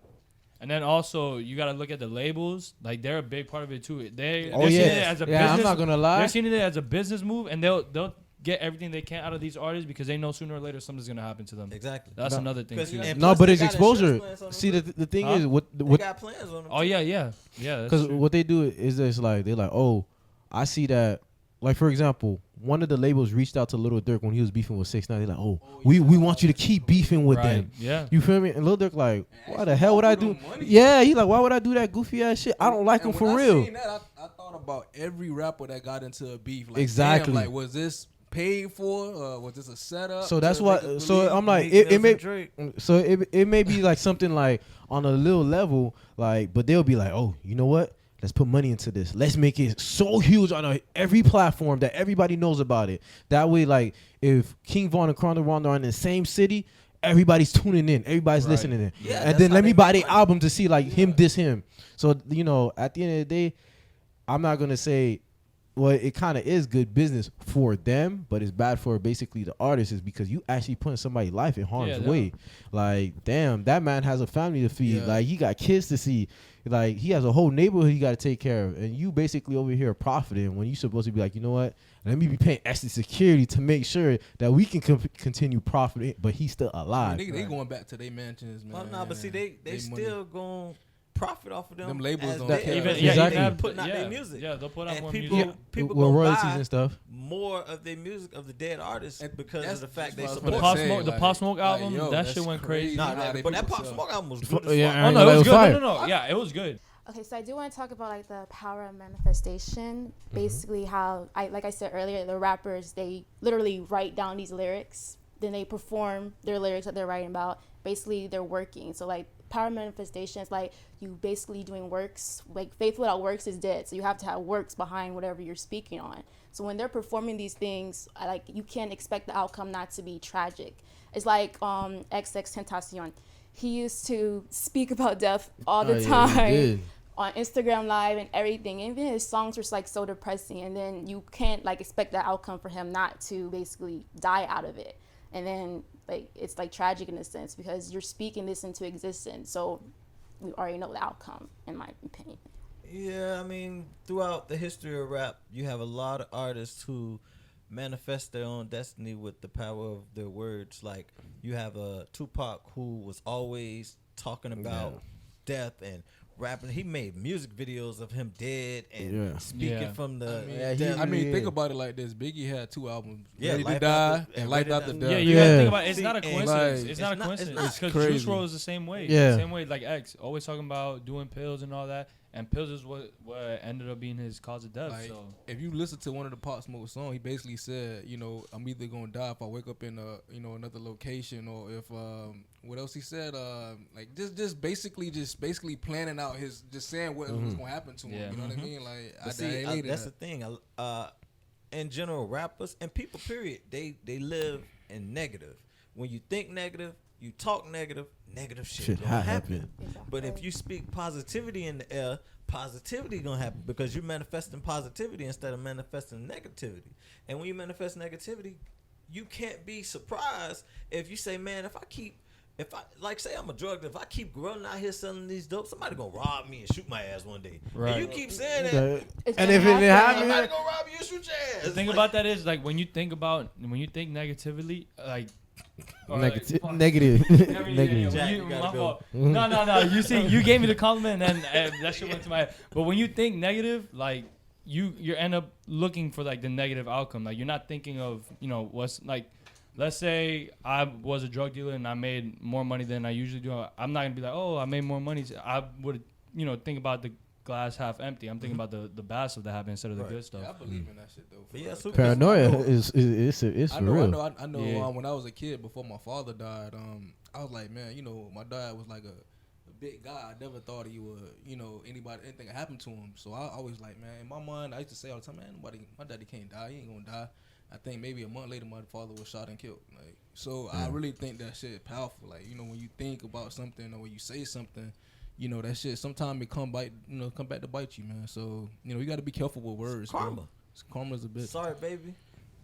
And then also you gotta look at the labels. Like they're a big part of it too. oh They're yeah, seeing it as a yeah. business. I'm not gonna lie. They're seeing it as a business move, and they'll get everything they can out of these artists because they know sooner or later something's gonna happen to them. Exactly. That's No. another thing 'Cause too. you- No, Plus, but they it's got insurance exposure. plans on them See, too. the thing Huh? is, what They what got plans on them. Oh yeah. That's because true. what they do is it's like they're like, oh, I see that. Like for example, one of the labels reached out to Lil Durk when he was beefing with 6ix9ine. They're like, oh, we want you to keep beefing with Right. them. Yeah. You feel me? And Lil Durk like, why the hell would I do? Money. Yeah, he like, why would I do that goofy ass shit? I don't like him And for when I real. seen that, I thought about every rapper that got into a beef. Like, Exactly. Damn, like, was this paid for? Was this a setup? So that's to what. make us So believe? I'm like, Meek it Mills may. and Drake. So it may be like something like on a little level, like, but they'll be like, oh, you know what? Let's put money into this. Let's make it so huge on every platform that everybody knows about it. That way, like, if King Von and Quando Rondo are in the same city, everybody's tuning in. Everybody's Right. listening in. Yeah, and that's then how let me they buy make the money. album to see, like, him diss him. So, you know, at the end of the day, I'm not going to say well, it kind of is good business for them, but it's bad for basically the artists, is because you actually putting somebody's life in harm's way. Like, damn, that man has a family to feed. Yeah. Like, he got kids to see. Like, he has a whole neighborhood he got to take care of, and you basically over here profiting when you supposed to be like, you know what? Let me be paying extra security to make sure that we can continue profiting, but he's still alive. They going back to their mansions, man. Well, nah, but see, they still going profit off of them. Them labels as don't they- care. Even, Exactly. even putting out their music. Yeah, they'll put out And more people- music. people with gonna royalties buy and stuff. more of their music of the dead artists because that's- of the fact they that's what The I support. was Pop saying, Smoke, the like- Pop Smoke like, album, yo, that that's shit went crazy. crazy. Nah, how they but that people Pop sell. Smoke album was good as Yeah, fuck. Oh no, That it was was good. fire. No, yeah, it was good. Okay, so I do want to talk about like the power of manifestation. Basically, how like I said earlier, the rappers, they literally write down these lyrics, then they perform their lyrics that they're writing about. Basically, they're working. So like power of manifestation is like you basically doing works. Like faith without works is dead. So you have to have works behind whatever you're speaking on. So when they're performing these things, like you can't expect the outcome not to be tragic. It's like XX Tentacion. He used to speak about death all the Oh, yeah, he time did. on Instagram Live and everything. Even his songs were like so depressing, and then you can't like expect the outcome for him not to basically die out of it. And then like it's like tragic in a sense because you're speaking this into existence. So we already know the outcome, in my opinion. Yeah, I mean, throughout the history of rap, you have a lot of artists who manifest their own destiny with the power of their words. Like you have Tupac, who was always talking about death and rapping. He made music videos of him dead and speaking from the death. I mean, think about it like this. Biggie had 2 albums. Yeah, Ready to Life Die After- and and Life Ready After to- Death. Yeah, you gotta Yeah. think about it. It's See, not a and coincidence. like, It's not a it's not- coincidence it's because crazy. Juice WRLD is the same way. Yeah. Same way like X, always talking about doing pills and all that. And pills is what ended up being his cause of death. Like, So if you listen to one of the Pop Smoke songs, he basically said, you know, I'm either gonna die if I wake up in another location, or if what else he said, like just basically planning out his, just saying what was gonna happen to him. Yeah. You know what I mean? Like, But see, that's the thing. In general, rappers and people, period, they live in negative. When you think negative, you talk negative, negative shit gonna happen. But if you speak positivity in the air, positivity gonna happen because you're manifesting positivity instead of manifesting negativity. And when you manifest negativity, you can't be surprised if you say, man, if I like say I'm a drug dealer, if I keep running out here selling these dope, somebody gonna rob me and shoot my ass one day. Right. And you keep saying that. It's And gonna if it didn't happen, Somebody gonna rob you and shoot your ass. the thing about that is like when you think negatively, like or like, fuck. Negative. I mean, Negative. Jack, when you you, gotta my go. fault. No. You see, you gave me the compliment, and then that shit went to my head. But when you think negative, like you end up looking for like the negative outcome. Like you're not thinking of what's like. Let's say I was a drug dealer and I made more money than I usually do. I'm not gonna be like, oh, I made more money. I would think about the glass half empty. I'm thinking about the bad stuff that happened instead of the good stuff. I believe in that shit though. But yeah, super- Paranoia is for I know. real. When I was a kid, before my father died, I was like, man, my dad was like a big guy. I never thought he would, anything happened to him. So I always like, man, in my mind, I used to say all the time, man, my daddy can't die. He ain't gonna die. I think maybe a month later, my father was shot and killed. Like, so I really think that shit is powerful. Like, when you think about something or when you say something, that shit sometimes it come back to bite you, man. So you got to be careful with words. Karma. Bro. Karma's a bitch. Sorry, baby.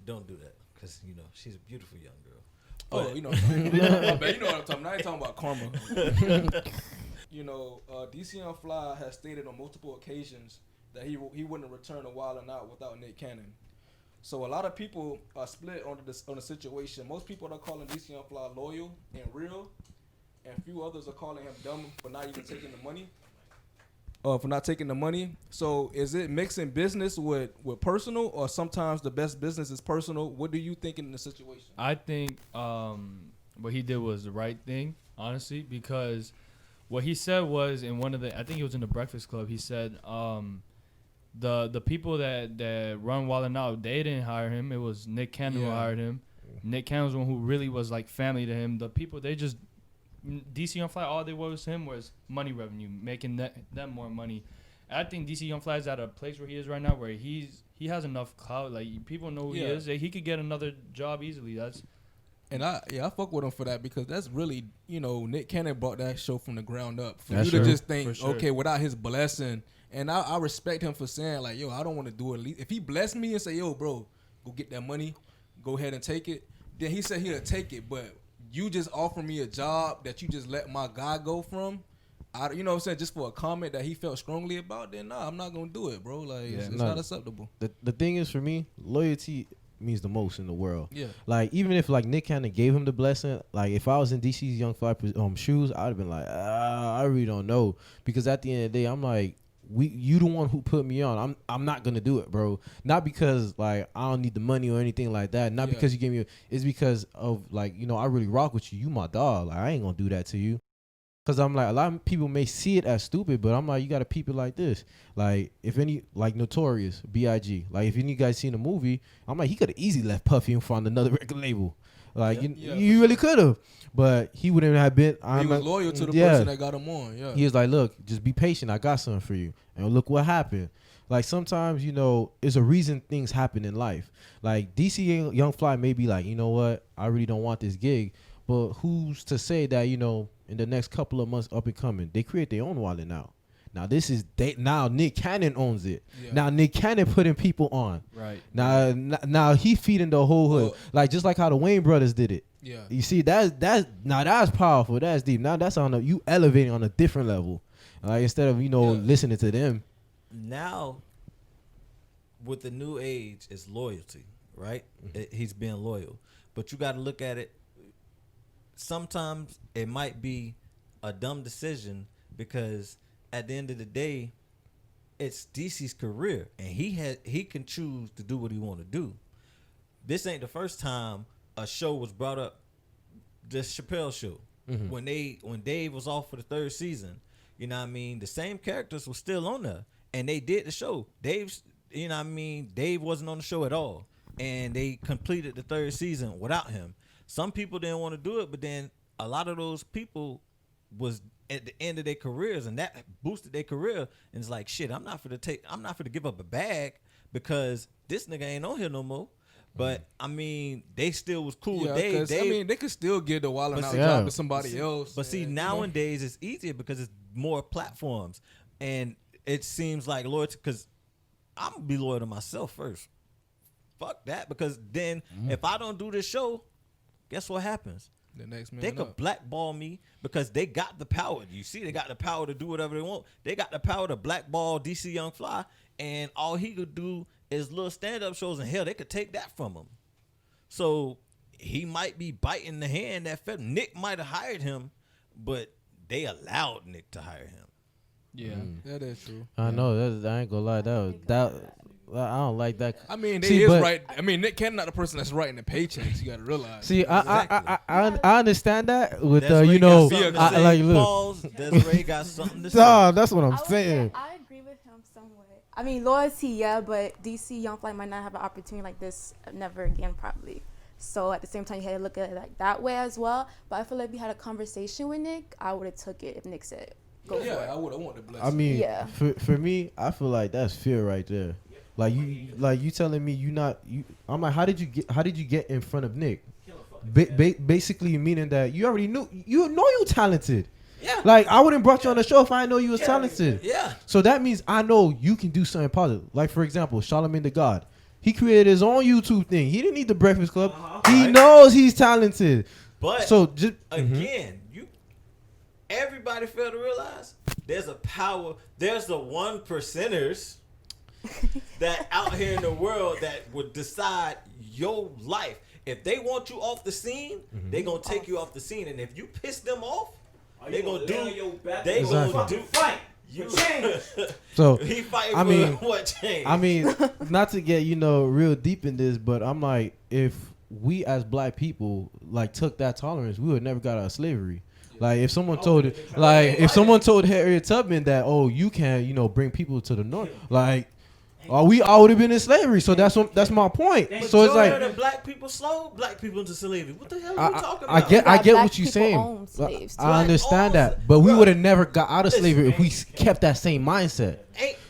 Don't do that because she's a beautiful young girl. Oh, But- you know what I'm talking about. You know what I'm talking about. I ain't talking about karma. DC Fly has stated on multiple occasions that he wouldn't return to Wild 'N Out without Nick Cannon. So a lot of people are split on the situation. Most people are calling DC Fly loyal and real, and few others are calling him dumb for not even taking the money. So is it mixing business with personal, or sometimes the best business is personal? What do you think in the situation? I think what he did was the right thing, honestly, because what he said was in one of I think it was in the Breakfast Club. He said the people that run Wild 'N Out, they didn't hire him. It was Nick Cannon who hired him. Nick Cannon was the one who really was like family to him. The people, they just DC Young Fly, all they was to him was money revenue, making them more money. I think DC Young Fly is at a place where he is right now, where he has enough clout. Like people know who he is. He could get another job easily. And I fuck with him for that, because that's really, Nick Cannon brought that show from the ground up. For That's you to true. just think, For sure. okay, without his blessing, And I respect him for saying like, yo, I don't want to do it. If he bless me and say, yo, bro, go get that money, go ahead and take it, then he said he'll take it. But you just offer me a job that you just let my guy go from, you know what I'm saying, just for a comment that he felt strongly about, then nah, I'm not going to do it, bro. Like, it's not acceptable. The thing is, for me, loyalty means the most in the world. Yeah. Like, even if, like, Nick Cannon gave him the blessing, like, if I was in DC's Young Fly shoes, I'd have been like, I really don't know. Because at the end of the day, I'm like, you the one who put me on. I'm not gonna do it, bro. Not because like I don't need the money or anything like that. Not because you gave me. It's because of like, you know, I really rock with you. You my dog. Like, I ain't gonna do that to you. Cause I'm like, a lot of people may see it as stupid, but I'm like, you gotta peep it like this. Like, if any, like Notorious B.I.G. Like, if any of you guys seen the movie, I'm like, he could have easily left Puffy and found another record label. Like, you really could have, but he wouldn't have been. He was loyal to the person that got him on. Yeah, he was like, look, just be patient. I got something for you, and look what happened. Like, sometimes, you know, it's a reason things happen in life. Like, DC Young Fly may be like, you know what, I really don't want this gig, but who's to say that, you know, in the next couple of months up and coming, they create their own wallet now. Now this is now Nick Cannon owns it. Yeah. Now Nick Cannon putting people on. Right. Now he feeding the whole hood. Like, just like how the Wayne brothers did it. Yeah. You see, that's powerful. That's deep. Now that's you elevating on a different level. Like, instead of, you know, listening to them. Now, with the new age, is loyalty, right? Mm-hmm. He's being loyal, but you got to look at it. Sometimes it might be a dumb decision because at the end of the day, it's DC's career, and he can choose to do what he want to do. This ain't the first time a show was brought up. The Chappelle Show, when Dave was off for the third season, you know what I mean, the same characters were still on there, and they did the show. Dave wasn't on the show at all, and they completed the third season without him. Some people didn't want to do it, but then a lot of those people was at the end of their careers, and that boosted their career. And it's like, shit, I'm not for to give up a bag because this nigga ain't on here no more. But I mean, they still was cool with Dave. I mean, they could still give the Wild 'N Out job to somebody else. But see, nowadays it's easier because it's more platforms, and it seems like loyalty. Because I'm gonna be loyal to myself first. Fuck that, because then if I don't do this show, guess what happens? The next man they could blackball me because they got the power. You see, they got the power to do whatever they want. They got the power to blackball DC Young Fly, and all he could do is little stand-up shows, and hell, they could take that from him. So he might be biting the hand that fed him. Nick might have hired him, but they allowed Nick to hire him. Yeah, that is true. I know I ain't gonna lie. I don't like that. I mean, right. I mean, Nick Cannon not the person that's writing the paychecks. You got to realize. See, exactly. I understand that with Desiree like Desiree got something to say. Nah, that's what I'm saying. I agree with him somewhat. I mean, loyalty, yeah, but DC Young Fly might not have an opportunity like this never again, probably. So at the same time, you had to look at it like that way as well. But I feel like if we had a conversation with Nick, I would have took it if Nick said, "Go for it." I would have wanted to bless. I mean, for me, I feel like that's fear right there. Like you telling me I'm like, how did you get in front of Nick? Basically meaning that you already knew you talented. Yeah. Like, I wouldn't brought you on the show if I didn't know you was talented. Yeah. So that means I know you can do something positive. Like, for example, Charlamagne the God. He created his own YouTube thing. He didn't need the Breakfast Club. He knows he's talented. But so just again, everybody fail to realize there's a power. There's the 1%ers that out here in the world that would decide your life. If they want you off the scene, they gonna take you off the scene. And if you piss them off, they gonna do. They gonna do fight. You Chainz. So he fighting for what Chainz? I mean, not to get real deep in this, but I'm like, if we as black people like took that tolerance, we would never got out of slavery. Like, if someone told someone told Harriet Tubman that, oh, you can bring people to the north, like, we all would have been in slavery. So that's my point. So it's like, the black people sold black people into slavery. What the hell are we talking about? I get what you're saying. I understand that, but we would have never got out of slavery if we kept that same mindset.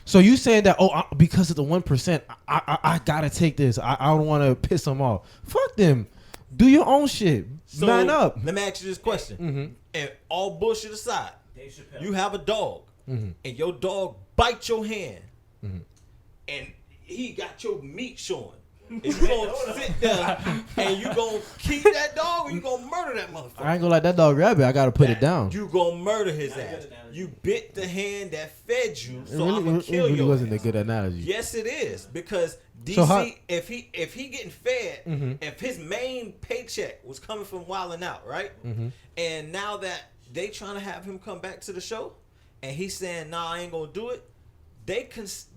So you saying that, because of the 1%, I gotta take this. I don't want to piss them off. Fuck them. Do your own shit. Man up. Let me ask you this question. And all bullshit aside, you have a dog. Mhm. and your dog bite your hand, Mhm. and he got your meat showing. Is you gonna sit there and you gonna keep that dog, or you gonna murder that motherfucker? I ain't gonna let that dog grab it. I gotta put it down. You gonna murder his ass. You bit the hand that fed you, It so I'm gonna really, kill it really your wasn't ass. a good analogy. Yes, it is, because DC, So how- if he getting fed, Mhm. if his main paycheck was coming from Wildin' Out, right? Mhm. And now that they trying to have him come back to the show, and he's saying, "Nah, I ain't gonna do it."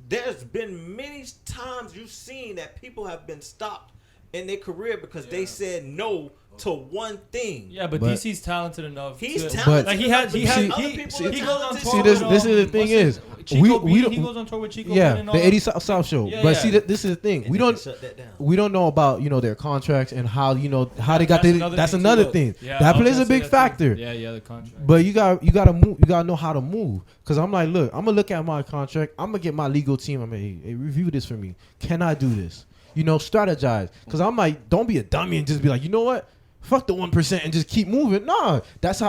There's been many times you've seen that people have been stopped in their career because they said no to one thing. Yeah, but But- DC's talented enough. He's to, talented. Like he enough, has, but he other has, people he are goes on talented tour. See, too. this is the thing what's is, his- Chico we he don't- goes on tour with Chico. Yeah, Bean and all the that. 80 South Show. Yeah, But yeah. see, this is the thing. And We they don't. shut that down. We don't know about their contracts and how how they got that's another thing. Yeah, That I was plays gonna a say big that too. factor. Yeah, the contract. But you gotta move. You gotta know how to move. Cause I'm like, look, I'm gonna look at my contract. I'm gonna get my legal team. I'm like, hey, review this for me. Can I do this? Strategize. Cause I'm like, don't be a dummy and just be like, you know what? Fuck the 1% and just keep moving. Nah, that's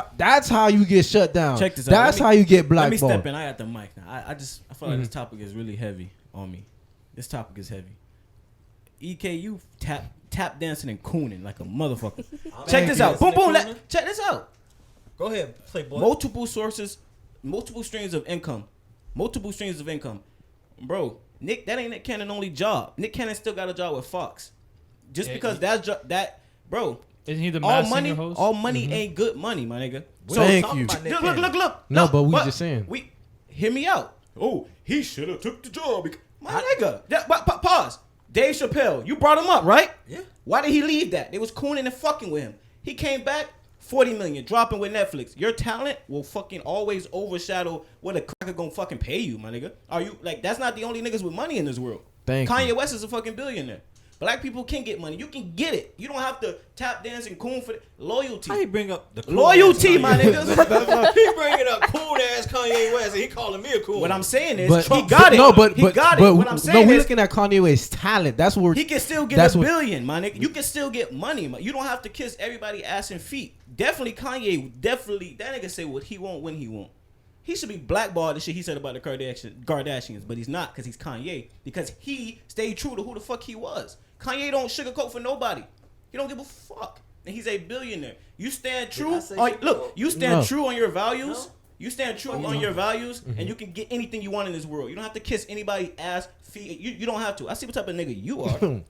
how you get shut down. Check this out. That's how you get Let me blackballed. step in. I got the mic now. I feel like this topic is really heavy on me. This topic is heavy. EK, you tap dancing and cooning like a motherfucker. Check this out. Boom, boom. Check this out. Go ahead, Playboy. Multiple sources, multiple streams of income. Bro, Nick, that ain't Nick Cannon's only job. Nick Cannon still got a job with Fox. Just Yeah, because bro, Isn't he the all Masked money, Singer host? all money ain't good money, my nigga. Thank you. Look. No, but we just saying. Hear me out. Oh, he should have took the job. My nigga. Pause. Dave Chappelle, you brought him up, right? Yeah. Why did he leave that? They was cooning and fucking with him. He came back, 40 million, dropping with Netflix. Your talent will fucking always overshadow what a cracker gonna fucking pay you, my nigga. Are you like that's not the only niggas with money in this world. Kanye you. West is a fucking billionaire. Black people can get money. You can get it. You don't have to tap dance and coon for loyalty. How he bring up the cool Loyalty, ass my Kanye niggas. He bringing up cool ass Kanye West, and he calling me a cool. What I'm saying is, But he got it. No, but he got it. What I'm no, saying we're is, looking at Kanye West's talent. That's what he can still get that's a what- billion, my nigga. You can still get money. You don't have to kiss everybody ass and feet. Definitely Kanye. Definitely that nigga say what he want when he want. He should be blackballed the shit he said about the Kardashians, but he's not because he's Kanye. Because he stayed true to who the fuck he was. Kanye don't sugarcoat for nobody. He don't give a fuck. And he's a billionaire. You stand true. You stand true on your values. No. You stand true on your values, and you can get anything you want in this world. You don't have to kiss anybody's ass, feet. You don't have to. I see what type of nigga you are.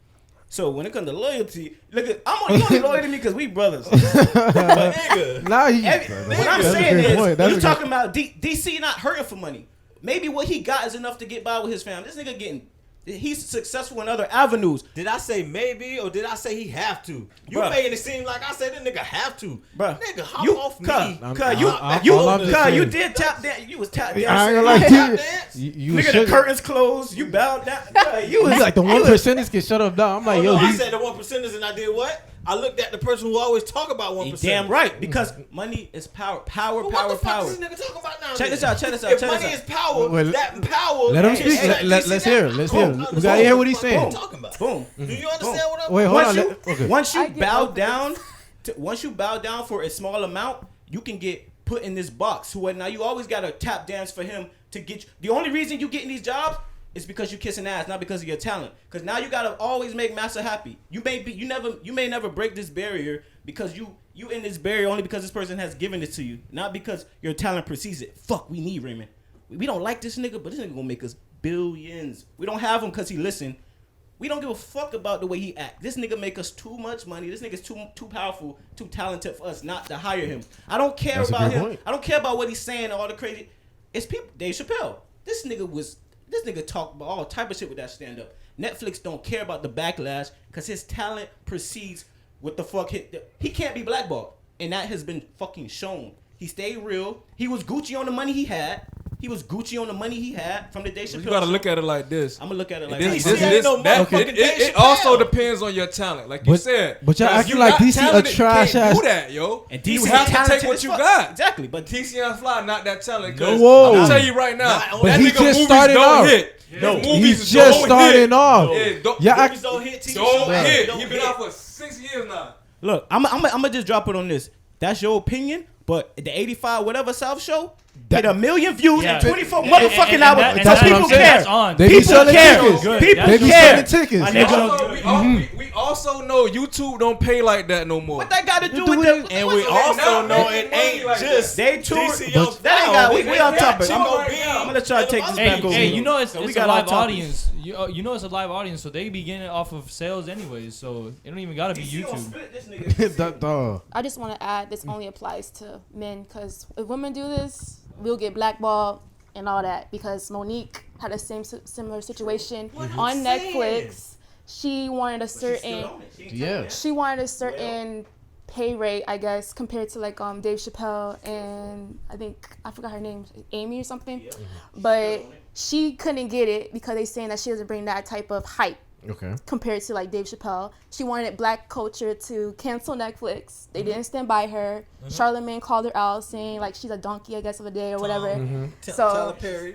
So when it comes to loyalty, look at you only loyal to me because we brothers. But nigga. Nah, what I'm That's a saying great is, point. That's you a talking about DC not hurting for money. Maybe what he got is enough to get by with his family. This nigga he's successful in other avenues. Did I say maybe or did I say he have to? You Bruh. making it seem like I said this nigga have to. Bruh. Nigga, hop You- off me. all I'm just saying- You did tap dance. You was tap dancing. I ain't gonna lie Tap to dance? you. You Nigga, the should. curtains closed. You bowed down. Bruh, you was You like the 1%ers can shut up down. I'm like, Oh, yo, no, I he's said the 1%ers and I did what? I looked at the person who always talk about 1%. damn right, because money is power. Power, Well, power, what the fuck power. is this nigga talking about now? Check this out, check this out, If check this money out. is power, Well, that power. let him is speak. like, Let's you see hear that? it. Let's hear it. Boom. We gotta hear what he's What saying. I'm talking about. Boom. Do you understand what I'm Wait, hold on. Once Okay. you I get bow both down, once you bow down for a small amount, you can get put in this box. Where now you always gotta tap dance for him to get. The only reason you get in these jobs is because you kissing ass, not because of your talent. Because now you gotta always make Massa happy. You may never break this barrier because you in this barrier only because this person has given it to you, not because your talent precedes it. Fuck, we need Raymond. We don't like this nigga, but this nigga gonna make us billions. We don't have him because he listen. We don't give a fuck about the way he act. This nigga make us too much money. This nigga's too powerful, too talented for us not to hire him. I don't care That's a about good him. point. I don't care about what he's saying, all the crazy. It's people. Dave Chappelle. This nigga talk about all type of shit with that stand up. Netflix don't care about the backlash because his talent precedes what the fuck he can't be blackballed, and that has been fucking shown. He stayed real. He was Gucci on the money he had. From the Dave Chappelle. You gotta look at it like this. I'm gonna look at it like This, this. this, no that, motherfucking Dave it Chappelle. also depends on your talent, like you said. but y'all Now, if acting you like not DC a talented, you trash can't ass- do that, yo. And You DC have to talented take what as you fuck. got. Exactly, but TC and Fly not that talented. No. 'Cause Whoa. I'm telling you right now, Nah, that he nigga just movies started don't off. hit. No. His movies He's just don't starting hit. off. Yeah, don't, Yeah, Movies don't hit. TV don't shows hit. don't He been hit. out for 6 years now. look, I'm gonna just drop it on this. That's your opinion, but the 85 whatever South show, get 1 million views Yeah. in 24 And- motherfucking and hours. that- and Because that's what people I'm saying. care. That's on. They be People selling care. tickets. Good. People They be care. selling tickets. My They nigga. don't- We also know YouTube don't pay like that no more. What that got to do do with it. the? And we also know it ain't just They too. DC But that ain't got. We on topic. Chico I'm Bean. gonna try to take this Hey, back over. hey, you know it's, So we it's a got live off topic. audience. You know it's a live audience, so they be getting it off of sales anyways. So it don't even gotta be DC gonna YouTube. split this nigga. That dog. I just want to add this only applies to men because if women do this, we'll get blackballed and all that because Monique had the same similar situation on Netflix. She wanted a certain Yeah. she wanted a certain pay rate, I guess, compared to like Dave Chappelle and I forgot her name, Amy or something. But she couldn't get it because they saying that she doesn't bring that type of hype Okay. compared to like Dave Chappelle. She wanted black culture to cancel Netflix. They didn't stand by her. Charlamagne called her out saying like she's a donkey, I guess, of a day or whatever. So Tyler Perry.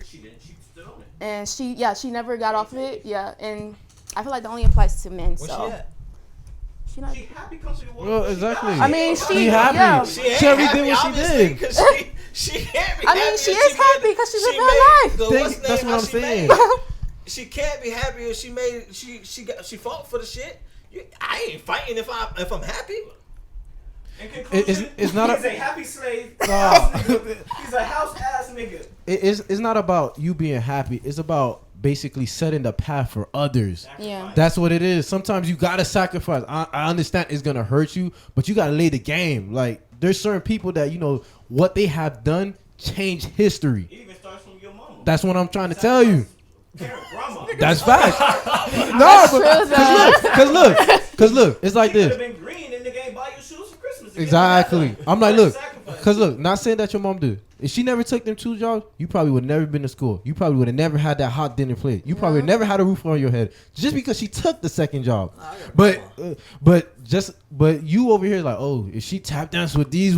and she never got off of it. Yeah, and I feel like that only applies to men. Where's so she at? she not. She happy comes to the world. Well, exactly. I mean, She happy. Yeah. She ain't She already happy, did what she obviously, did. 'cause she can't be I mean, happy she if is made- happy because she's she living her made life. the- Think- what's the that's name, what how I'm she saying. made- She can't be happy if she fought for the shit. I ain't fighting if I'm happy. In conclusion, It's not he's a- a happy slave. Nah. He's a house ass nigga. It's not about you being happy. It's about basically setting the path for others. Yeah. That's what it is. Sometimes you gotta sacrifice. I understand it's gonna hurt you, but you gotta lay the game. Like there's certain people that what they have done changed history. It even starts from your mama. That's what I'm trying to tell you. Parent, grandma. That's facts. No, true, cause look, it's like She could this. have been green and nigga ain't buy you shoes for Christmas. Again. Exactly. I'm like, look, Sacrifice. cause look, not saying that your mom did. If she never took them 2 jobs, you probably would have never been to school. You probably would have never had that hot dinner plate. You probably would never had a roof on your head just because she took the second job. But you over here like, oh, if she tap dance with this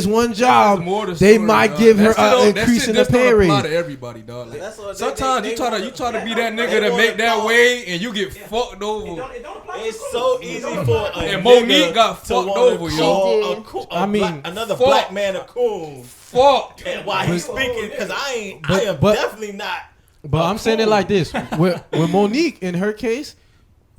one job, More the they story, might dog. give her That shit an don't- that increase shit in the just don't pay apply rate. to everybody, dog. Like, That's what sometimes they you try to be that nigga they to make that wanna- way and you get fucked over. It don't apply to It's schools. so It easy don't for apply to a And schools. Monique nigga got to fucked wanna over, call yo. a coon- I mean, another fuck. black man a coon. Fucked. And why he's speaking? Because I am but- definitely not. But I'm saying it like this: with Monique, in her case,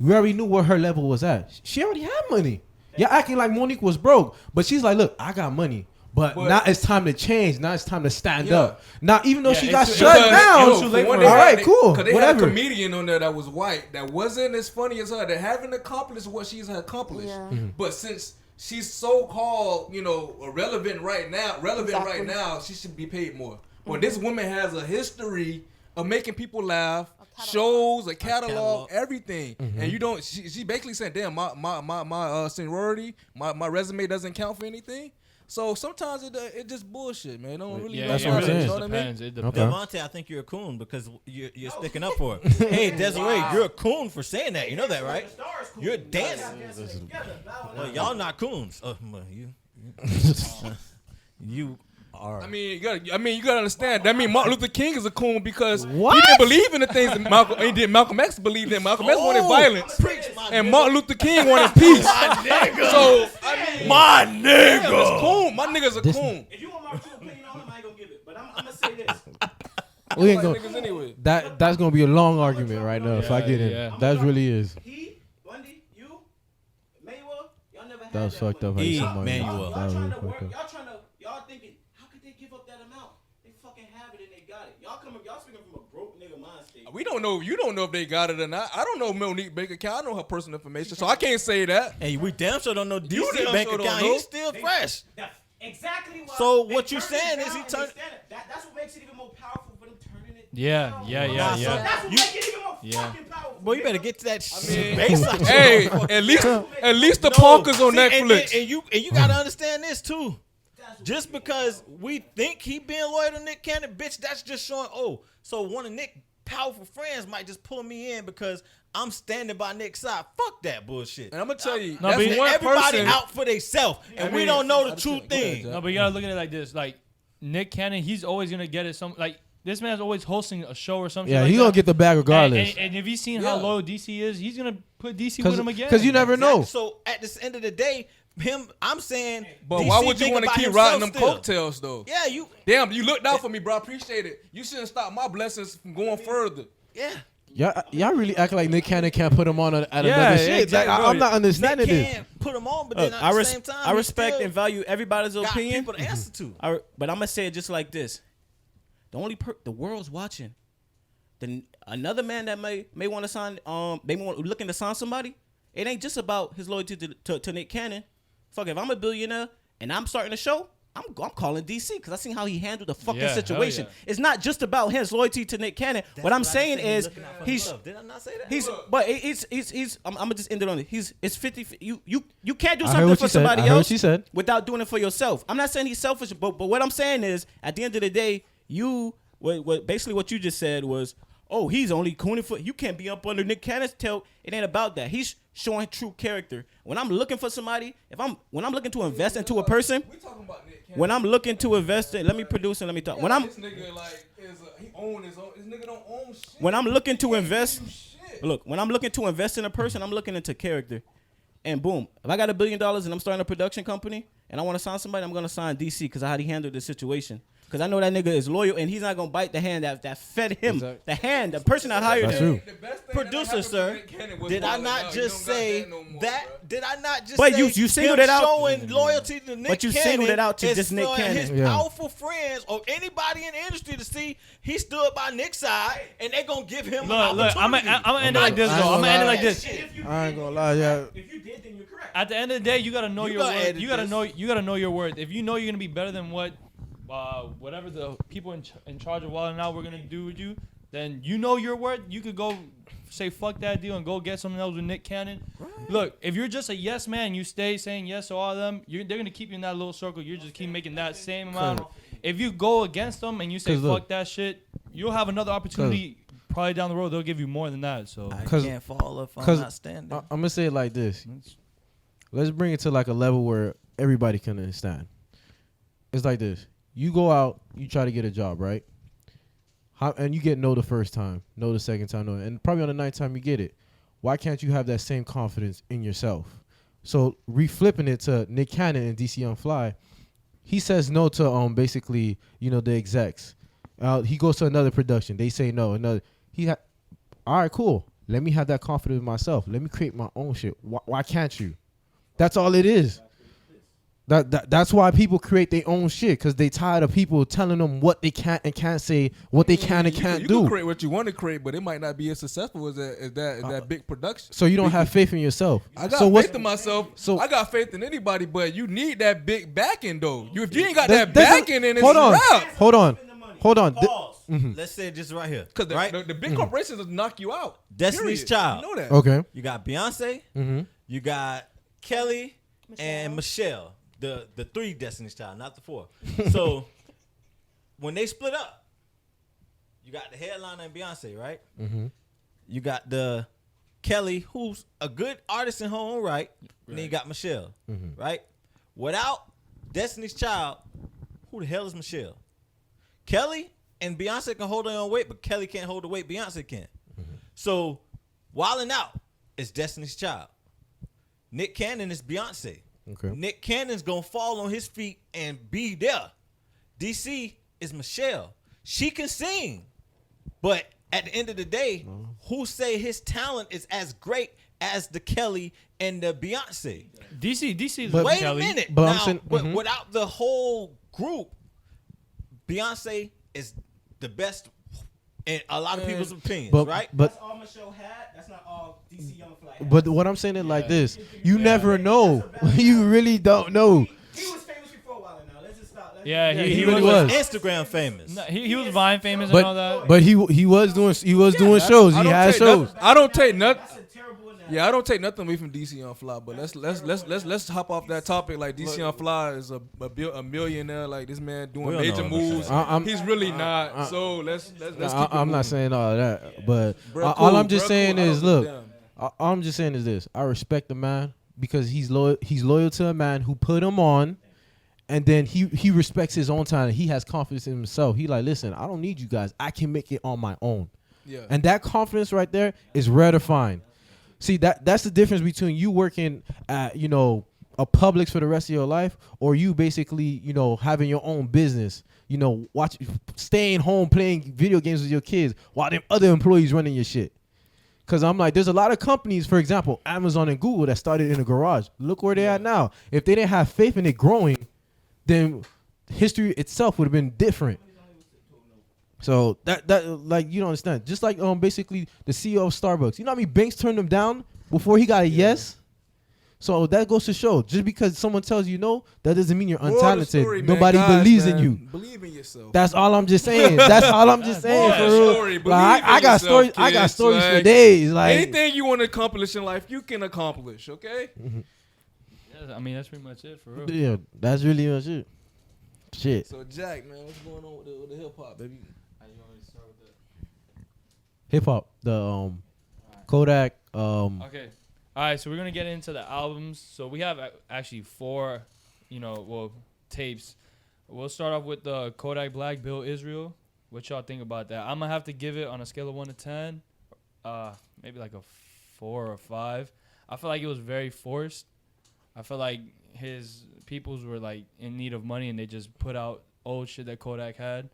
we already knew where her level was at. She already had money. Y'all acting like Monique was broke, but she's like, "Look, I got money, but now it's time to change. Now it's time to stand Yeah. up." Now, even though Yeah, she it's got too- shut because, down, yo, too late for her. all right, cool, Because they whatever. had a comedian on there that was white that wasn't as funny as her. That haven't accomplished what she's accomplished. Yeah. But since she's so called, relevant right now, Exactly. she should be paid more. Well, this woman has a history of making people laugh, catalog. shows, a catalog, catalog. everything. And you don't. She basically said, "Damn, my seniority, my resume doesn't count for anything." So sometimes it just bullshit, man. It don't really. Yeah, That's it what I'm really saying. You just know what I mean? depends. It depends. Okay. Devontae, I think you're a coon because you're sticking up for it. Hey, Desiree, you're a coon for saying that. You know that, right? You're dancing. Well, y'all not coons. Well, you are. I mean, you gotta understand. That mean Martin Luther King is a coon because What? he didn't believe in the things that Malcolm X believed in. Malcolm X wanted violence, Preach, my and nigga. Martin Luther King wanted peace. nigga. So I mean, My damn, nigga. it's coon. My nigga's a coon. If you want my true opinion on him, I ain't gonna give it. But I'm gonna say this. We ain't Like gonna. niggas anyway. That's gonna be a long argument right now if I Yeah, get in. yeah. That really is. He, Wendy, you, Manuel, y'all never had That was fucked up. How E, you said money. Manuel. That was Y'all really trying to work. fucked up. Y'all thinking, how could they give up that amount? They fucking have it and they got it. Y'all speaking from a broke nigga mind state. We don't know. You don't know if they got it or not. I don't know Monique bank account. I know her personal information, so I can't say that. Hey, we damn sure don't know DC damn bank sure don't account. know. He's still fresh. That's exactly why. So they what you turned it saying is down he and turned- they stand it. That's what makes it even more powerful for them turning it. Yeah, down. yeah, yeah, Nah, yeah. so- That's what You- makes it even more Yeah. fucking powerful. Boy, you better nigga. get to that mean, baseline. Hey, at least the punkers on see, Netflix. And you gotta understand this too. Just because we think he being loyal to Nick Cannon, bitch, that's just showing. Oh, so one of Nick's powerful friends might just pull me in because I'm standing by Nick's side. Fuck that bullshit. And I'm gonna tell you, No, that's but one Everybody person. out for themselves, and we mean, don't know I the just- true go ahead, thing. Jack. No, but you gotta look at it like this. Like Nick Cannon, he's always gonna get it. This man's always hosting a show or something. Yeah, like he that. gonna get the bag regardless. And if you've seen how Yeah. low DC is, he's gonna put DC with him again. Because you never know. So at the end of the day, I'm saying. But DC why would you think want to about keep himself riding them still. coattails though? Yeah, you. Damn, you looked out for me, bro. I appreciate it. You shouldn't stop my blessings from going further. Yeah. Y'all really act like Nick Cannon can't put him on at Yeah, another shit. exactly, Like, bro. I'm not understanding Nick this. can't put them on, but then Look, at the same time, I he respect still and value everybody's got opinion. people to answer to. But I'm gonna say it just like this: the world's watching. Another man that may want to sign, looking to sign somebody. It ain't just about his loyalty to Nick Cannon. Fuck, if I'm a billionaire and I'm starting a show, I'm calling DC because I seen how he handled the fucking Yeah, hell situation. yeah. It's not just about his loyalty to Nick Cannon. What I'm saying is he's. Did I not say that? He's. I'm gonna just end it on it. It's 50. You can't do I heard something what for you said. somebody I heard what else you said. without doing it for yourself. I'm not saying he's selfish, but what I'm saying is, at the end of the day, basically what you just said was, oh, he's only cooning for. You can't be up under Nick Cannon's tail. It ain't about that. He's showing true character. When I'm looking for somebody, when I'm looking to invest into a person, We talking about Nick Cannon. when I'm looking to invest in, let me produce and let me talk. When I'm this nigga like he own his own. This nigga don't own shit. when I'm looking to invest. Shit. Look, when I'm looking to invest in a person, I'm looking into character. And boom, if I got $1 billion and I'm starting a production company and I want to sign somebody, I'm going to sign DC because of how he handled the situation. Because I know that nigga is loyal and he's not going to bite the hand that fed him. Exactly. The hand, the person that hired That's him. true. The best thing Producer, that happened sir, to Nick Cannon was did I balling not out. just You don't got say that no more, that? bruh. Did I not just But say you singled him it out. showing loyalty to Nick But you Cannon singled it out to is just Nick for Cannon. his Yeah. powerful friends or anybody in the industry to see he stood by Nick's side and they gonna give him Look, an I'm opportunity. gonna end it like this, I though. ain't I'm gonna end it gonna like this. I ain't gonna lie, yeah. If you did, then you're correct. At the end of the day, you gotta know You your gotta worth. edit You gotta this. know. You gotta know your worth. If you know you're gonna be better than whatever the people in charge of Wild 'N Out were gonna do with you, then you know your worth. You could go say fuck that deal and go get something else with Nick Cannon. Look, if you're just a yes man, you stay saying yes to all of them. They're gonna keep you in that little circle. You just keep making that same amount. If you go against them and you say 'Cause fuck look- that shit, you'll have another opportunity. Probably down the road, they'll give you more than that. So I 'Cause- can't fall if I'm 'cause not standing. I'm gonna say it like this. Let's bring it to like a level where everybody can understand. It's like this. You go out, you try to get a job, right? And you get no the first time, no the second time, no, and probably on the ninth time you get it. Why can't you have that same confidence in yourself? So reflipping it to Nick Cannon and DC on Fly, he says no to basically the execs. He goes to another production. They say no. All right, cool. Let me have that confidence in myself. Let me create my own shit. Why can't you? That's all it is. That's why people create their own shit, because they tired of people telling them what they can and can't say, what they can and can't You do. can create what you want to create, but it might not be as successful as that big production. So you don't have faith in yourself. I got so what's faith in myself. so- I got faith in anybody, but you need that big backing though. If you ain't got That's- that that's- backing, then it's hold on, rap. hold on. Pause. Let's say it just right here. Because right? the big corporations will knock you out. Destiny's Period. Child. You know that. Okay. You got Beyonce. You got Kelly and Michelle. The 3 Destiny's Child, not the 4. So when they split up, you got the headliner and Beyonce, right? You got the Kelly, who's a good artist in her own right. And then you got Michelle, right? Without Destiny's Child, who the hell is Michelle? Kelly and Beyonce can hold their own weight, but Kelly can't hold the weight Beyonce can. So Wildin' Out is Destiny's Child. Nick Cannon is Beyonce. Okay. Nick Cannon's gonna fall on his feet and be there. DC is Michelle. She can sing, but at the end of the day, who say his talent is as great as the Kelly and the Beyonce? DC is But- with Wait Kelly. a minute. But I'm now, saying- but without the whole group, Beyonce is the best in a lot of people's opinions, But right? but That's all Michelle had. That's not all DC Young Fly. but what I'm saying is like this. You never know. You really don't know. He was famous before Wild 'N Out. Let's just stop. Yeah, he he really was. was. Instagram famous. No, he was Vine famous and all that. But he was doing shows. He had shows. I don't take nothing. That's a terrible analogy. Yeah, I don't take nothing away from DC on Fly, but let's hop off that topic. Like DC on Fly is a millionaire. Like this man doing We don't major know moves. I'm- He's really not. So let's keep it I'm not moving. saying all that, but Bruh, all cool, I'm just bruh, saying cool. I is, don't look, give a damn. all I'm just saying is this: I respect the man because he's loyal. He's loyal to a man who put him on, and then he respects his own talent. He has confidence in himself. He like, listen, I don't need you guys. I can make it on my own. Yeah. And that confidence right there is rare to find. See, that's the difference between you working at a Publix for the rest of your life, or you basically, you know, having your own business, you know, staying home playing video games with your kids while them other employees running your shit. Cause I'm like, there's a lot of companies, for example, Amazon and Google, that started in a garage. Look where they're at now. If they didn't have faith in it growing, then history itself would have been different. So that like, you don't understand. Just like basically the CEO of Starbucks. You know how many banks turned him down before he got a yes? So that goes to show, just because someone tells you no, that doesn't mean you're untalented. Story, man. Nobody Guys, believes man, in you. Believe in yourself. That's all I'm just saying. That's all I'm just saying. Moral For real. story, Like, believe I in got yourself, stories. I got kids. stories for Like, days. Like anything you want to accomplish in life, you can accomplish. Okay. Yeah, I mean, that's pretty much it for real. yeah, that's really much it. Shit. So Jack, man, what's going on with the hip hop, baby? How you want me to start with that? Hip hop. The Kodak. Okay. All right, so we're going to get into the albums. So we have actually 4, tapes. We'll start off with the Kodak Black, Bill Israel. What y'all think about that? I'm going to have to give it on a scale of 1 to 10, maybe like a 4 or 5. I feel like it was very forced. I feel like his peoples were like in need of money and they just put out old shit that Kodak had.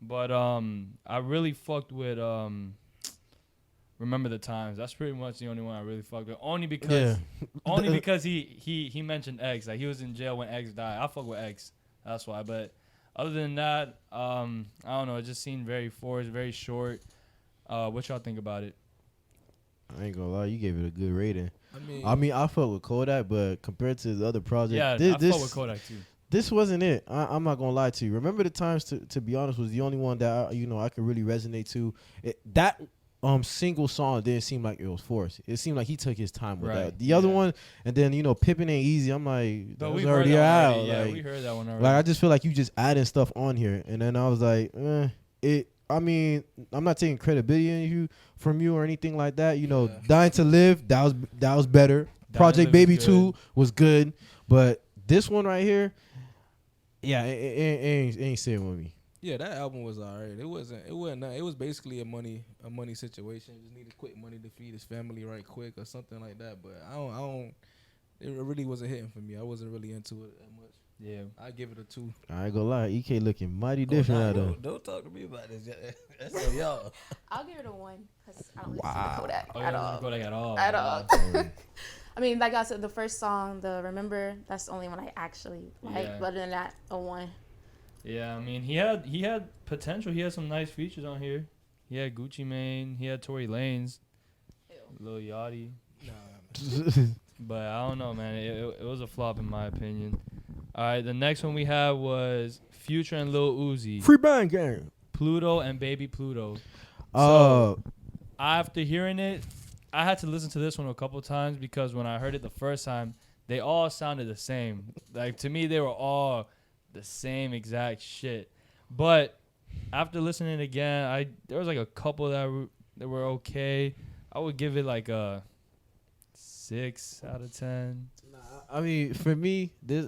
But I really fucked with Remember the Times. That's pretty much the only one I really fucked with. Only because he mentioned X. Like, he was in jail when X died. I fuck with X. That's why. But other than that, I don't know. It just seemed very forced, very short. What y'all think about it? I ain't gonna lie, you gave it a good rating. I mean, I fuck with Kodak, but compared to the other project, Yeah, I fuck with Kodak too. This wasn't it. I'm not gonna lie to you. Remember the Times, to be honest, was the only one that I could really resonate to. That single song didn't seem like it was forced. It seemed like he took his time with that. The other one, and then Pippin Ain't Easy. I'm like, that was already out. Yeah, like, we heard that one already. Like, I just feel like you just adding stuff on here, and then I was like, I mean, I'm not taking credibility from you or anything like that. Dying to Live, that was better. Project Baby 2 was good, but this one right here, yeah, it ain't sitting with me. Yeah, that album was alright. It wasn't. It was basically a money situation. Just needed quick money to feed his family right quick or something like that. But I don't. It really wasn't hitting for me. I wasn't really into it that much. Yeah, I give it a 2. I ain't gonna lie, EK looking mighty different out of. Don't talk to me about this. That's on y'all. I'll give it a 1 because I don't listen to Kodak Oh, at yeah, all. Kodak at all. At all. I mean, like I said, the first song, the Remember, that's the only one I actually like. Yeah. But other than that, a 1. Yeah, I mean, he had potential. He had some nice features on here. He had Gucci Mane. He had Tory Lanez. Lil Yachty. But I don't know, man. It was a flop in my opinion. All right, the next one we had was Future and Lil Uzi. Free bang gang. Pluto and Baby Pluto. So after hearing it, I had to listen to this one a couple times because when I heard it the first time, they all sounded the same. Like, to me, they were all the same exact shit. But after listening again, there was like a couple that were okay. I would give it like a 6 out of 10. I mean, for me, this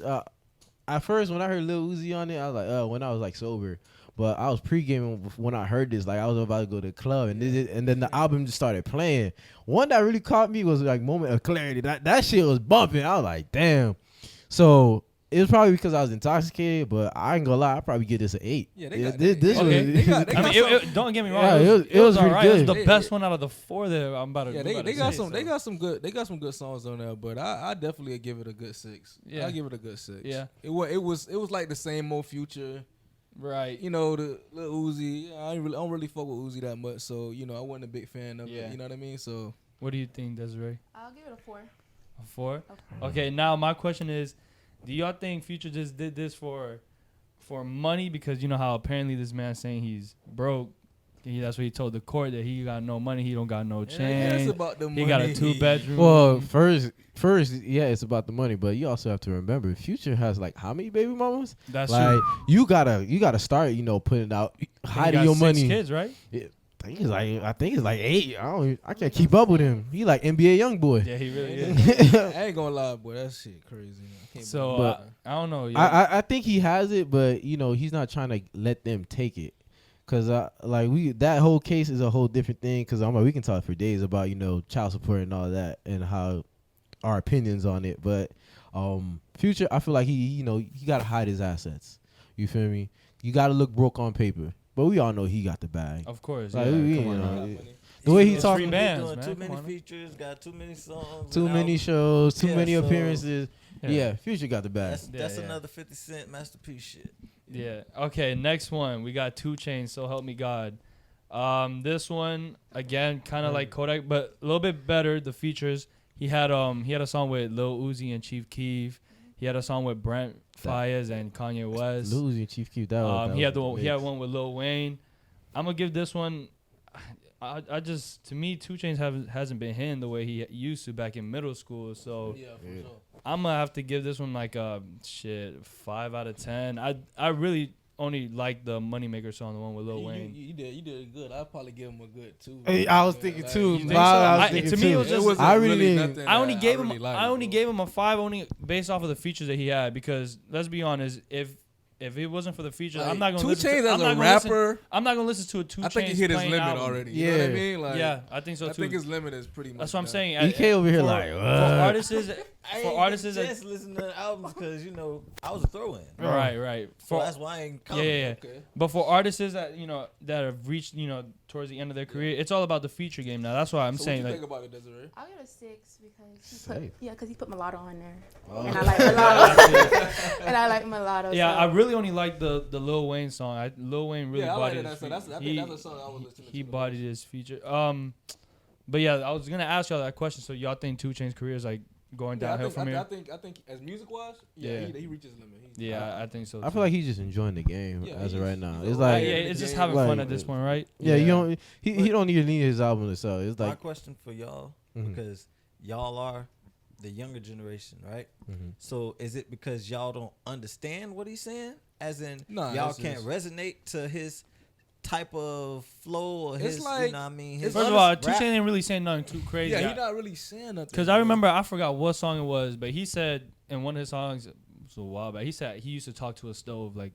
at first when I heard Lil Uzi on it, I was like, when I was like sober. But I was pre-gaming when I heard this. Like, I was about to go to the club, and then the album just started playing. One that really caught me was like Moment of Clarity. That shit was bumping. I was like, damn. So it was probably because I was intoxicated, but I ain't gonna lie, I probably give this an 8. Yeah, Don't get me wrong. Yeah, it was pretty alright. good. It was the best one out of the 4 that I'm about to. Yeah, about they to got say, some. so. They got some good. They got some good songs on there, but I definitely give it a good 6. Yeah, I give it a good 6. Yeah, it was like the same old Future. Right. The Lil Uzi. I don't really fuck with Uzi that much, so I wasn't a big fan of it. You know what I mean? So what do you think, Desiree? I'll give it a 4. A 4? Okay. Now my question is, do y'all think Future just did this for money? Because you know how apparently this man's saying he's broke. That's what he told the court, that he got no money, he don't got no chain. Yeah, it's about the money. He got a 2-bedroom. Well, first, yeah, it's about the money, but you also have to remember, Future has like how many baby mamas? That's like true. you gotta start, putting out, hiding your money. 6 kids, right? Yeah, I think it's like 8. I can't keep up with him. He like NBA Youngboy. Yeah, he really is. I ain't gonna lie, boy, that shit crazy. So I don't know. Yeah. I think he has it, but he's not trying to let them take it. Cause that whole case is a whole different thing. Cause I'm like, we can talk for days about child support and all that and how our opinions on it. But Future, I feel like he gotta hide his assets. You feel me? You gotta look broke on paper, but we all know he got the bag. Of course. Like, Yeah, we- come you on. know, Now. the way he It's talking, free bands, doing man. too Come many on. features, got too many songs, too and many albums. shows, too Yeah, many so- appearances. Yeah, Future got the bag. That's Yeah. another 50 Cent masterpiece shit. Yeah. Okay. Next one, we got 2 Chainz. So help me God. This one again, kind of like Kodak, but a little bit better. The features. He had a song with Lil Uzi and Chief Keef. He had a song with Brent Faiyaz and Kanye West. Lil Uzi and Chief Keef. That He had was he had one with Lil Wayne. I'm gonna give this one. I just, to me, 2 Chainz hasn't been hitting the way he used to back in middle school. So Yeah, for sure. I'm gonna have to give this one like a 5 out of 10. I really only like the Moneymaker song, the one with Lil Wayne. You did good. I'd probably give him a good 2. Hey, I was thinking too. You think so? I was I- thinking to me, too. it was just- I really didn't. nothing I only that gave really him liked, I only bro. gave him a 5 only based off of the features that he had, because let's be honest, if it wasn't for the features, Like, I'm not gonna 2 listen Chainz to, as I'm a not gonna rapper. listen, I'm not gonna listen to a 2 Chainz. I think he hit his plain limit album. already. You know what I Yeah. mean? Like, Yeah, I think so I too. think his limit is pretty much. That's what I'm done. saying. EK over here for, like, for what? artists, I for ain't artists get a that chance to listen to the albums because I was a throw-in. right. So For that's why I ain't yeah, coming. yeah. Okay. But for artists that that have reached towards the end of their career, it's all about the feature game now. That's why I'm So saying what you like think about it, Desiree? I'll give it a 6 because Safe. he put mulatto on there, Oh. and I like mulatto, and I like mulatto. yeah, so. I really only like the Lil Wayne song. Lil Wayne really Yeah, I like bodied that. his So that's I he- think that's a song I was listening to. he the bodied his feature. But yeah, I was gonna ask y'all that question. So y'all think 2 Chainz career is like going most. Yeah, downhill from here? I think as music wise, Yeah. he reaches his limit. Yeah, I think so. I feel like he's just enjoying the game Yeah, as of he's- right now. he's It's a- like, yeah, the it's just game, having fun like- at this point, right? yeah, you don't. He don't even need his album to sell. It's My like, question for y'all, Mhm. because y'all are the younger generation, right? Mhm. So is it because y'all don't understand what he's saying? As in, Nah, y'all it's can't just- resonate to his type of flow or It's his, like- you know what I mean? His it's First of all, 2 rap. Chainz ain't really saying nothing too crazy. Yeah, he's not really saying nothing. Because I remember, I forgot what song it was, but he said in one of his songs, it was a while back, he said he used to talk to a stove. Like,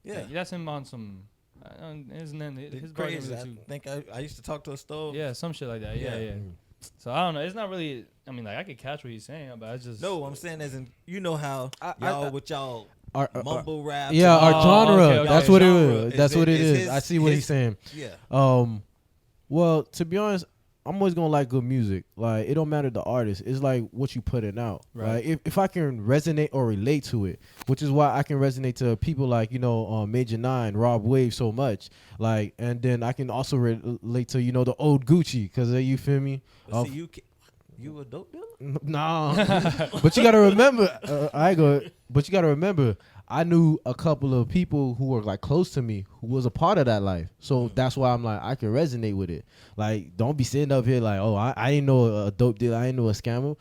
Yeah. that's him on some, his It's bars ain't crazy. really I too- think I used to talk to a stove. yeah, some shit like that. Yeah, Yeah. yeah. Mhm. So I don't know. It's not really, I mean, like, I could catch what he's saying, but I just. No, I'm saying as in, you know how I- y'all with y'all our, mumble rap. yeah, Oh, our genre. okay, That's okay. what it Genre. is. That's what it Is is. his- I see what his- he's saying. Yeah. Well, to be honest, I'm always gonna like good music. Like, it don't matter the artist. It's like what you putting out. Right. Right. If I can resonate or relate to it, which is why I can resonate to people like Major 9, Rob Wave so much. Like, and then I can also relate to the old Gucci, because you feel me. But see, you a dope dealer? Nah, but you gotta remember. But you gotta remember. I knew a couple of people who were like close to me who was a part of that life. So that's why I'm like, I can resonate with it. Like, don't be sitting up here like, oh, I didn't know a dope dealer. I didn't know a scammer.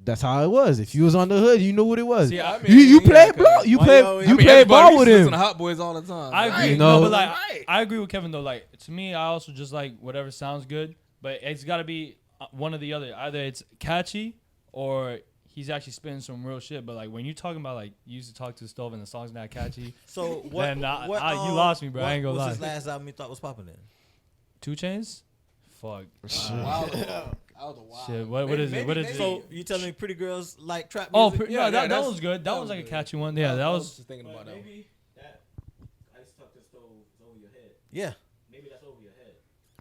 That's how it was. If you was on the hood, you knew what it was. See, I mean, you yeah, played 'cause ball. You why played y'all- you I mean, played ball with Listen him. to Hot Boys all the time. I agree. You No, know? but like, I agree with Kevin though. Like, to me, I also just like whatever sounds good, but it's got to be one or the other. Either it's catchy or he's actually spitting some real shit. But like when you're talking about like you used to talk to the stove and the song's not catchy, So what? Then what you lost me, bro. I ain't gonna what lie. was his last album you thought was popping in? 2 Chainz, fuck. Wow. That was a wild. Shit, what is it? What is it? So you telling me pretty girls like trap Oh, music? Yeah, no, that that's- was good. That that was was like a good. catchy one. Yeah, that I was. just thinking about that. One. Maybe that I just talk to the stove is over your head. Yeah. Maybe that's over your head.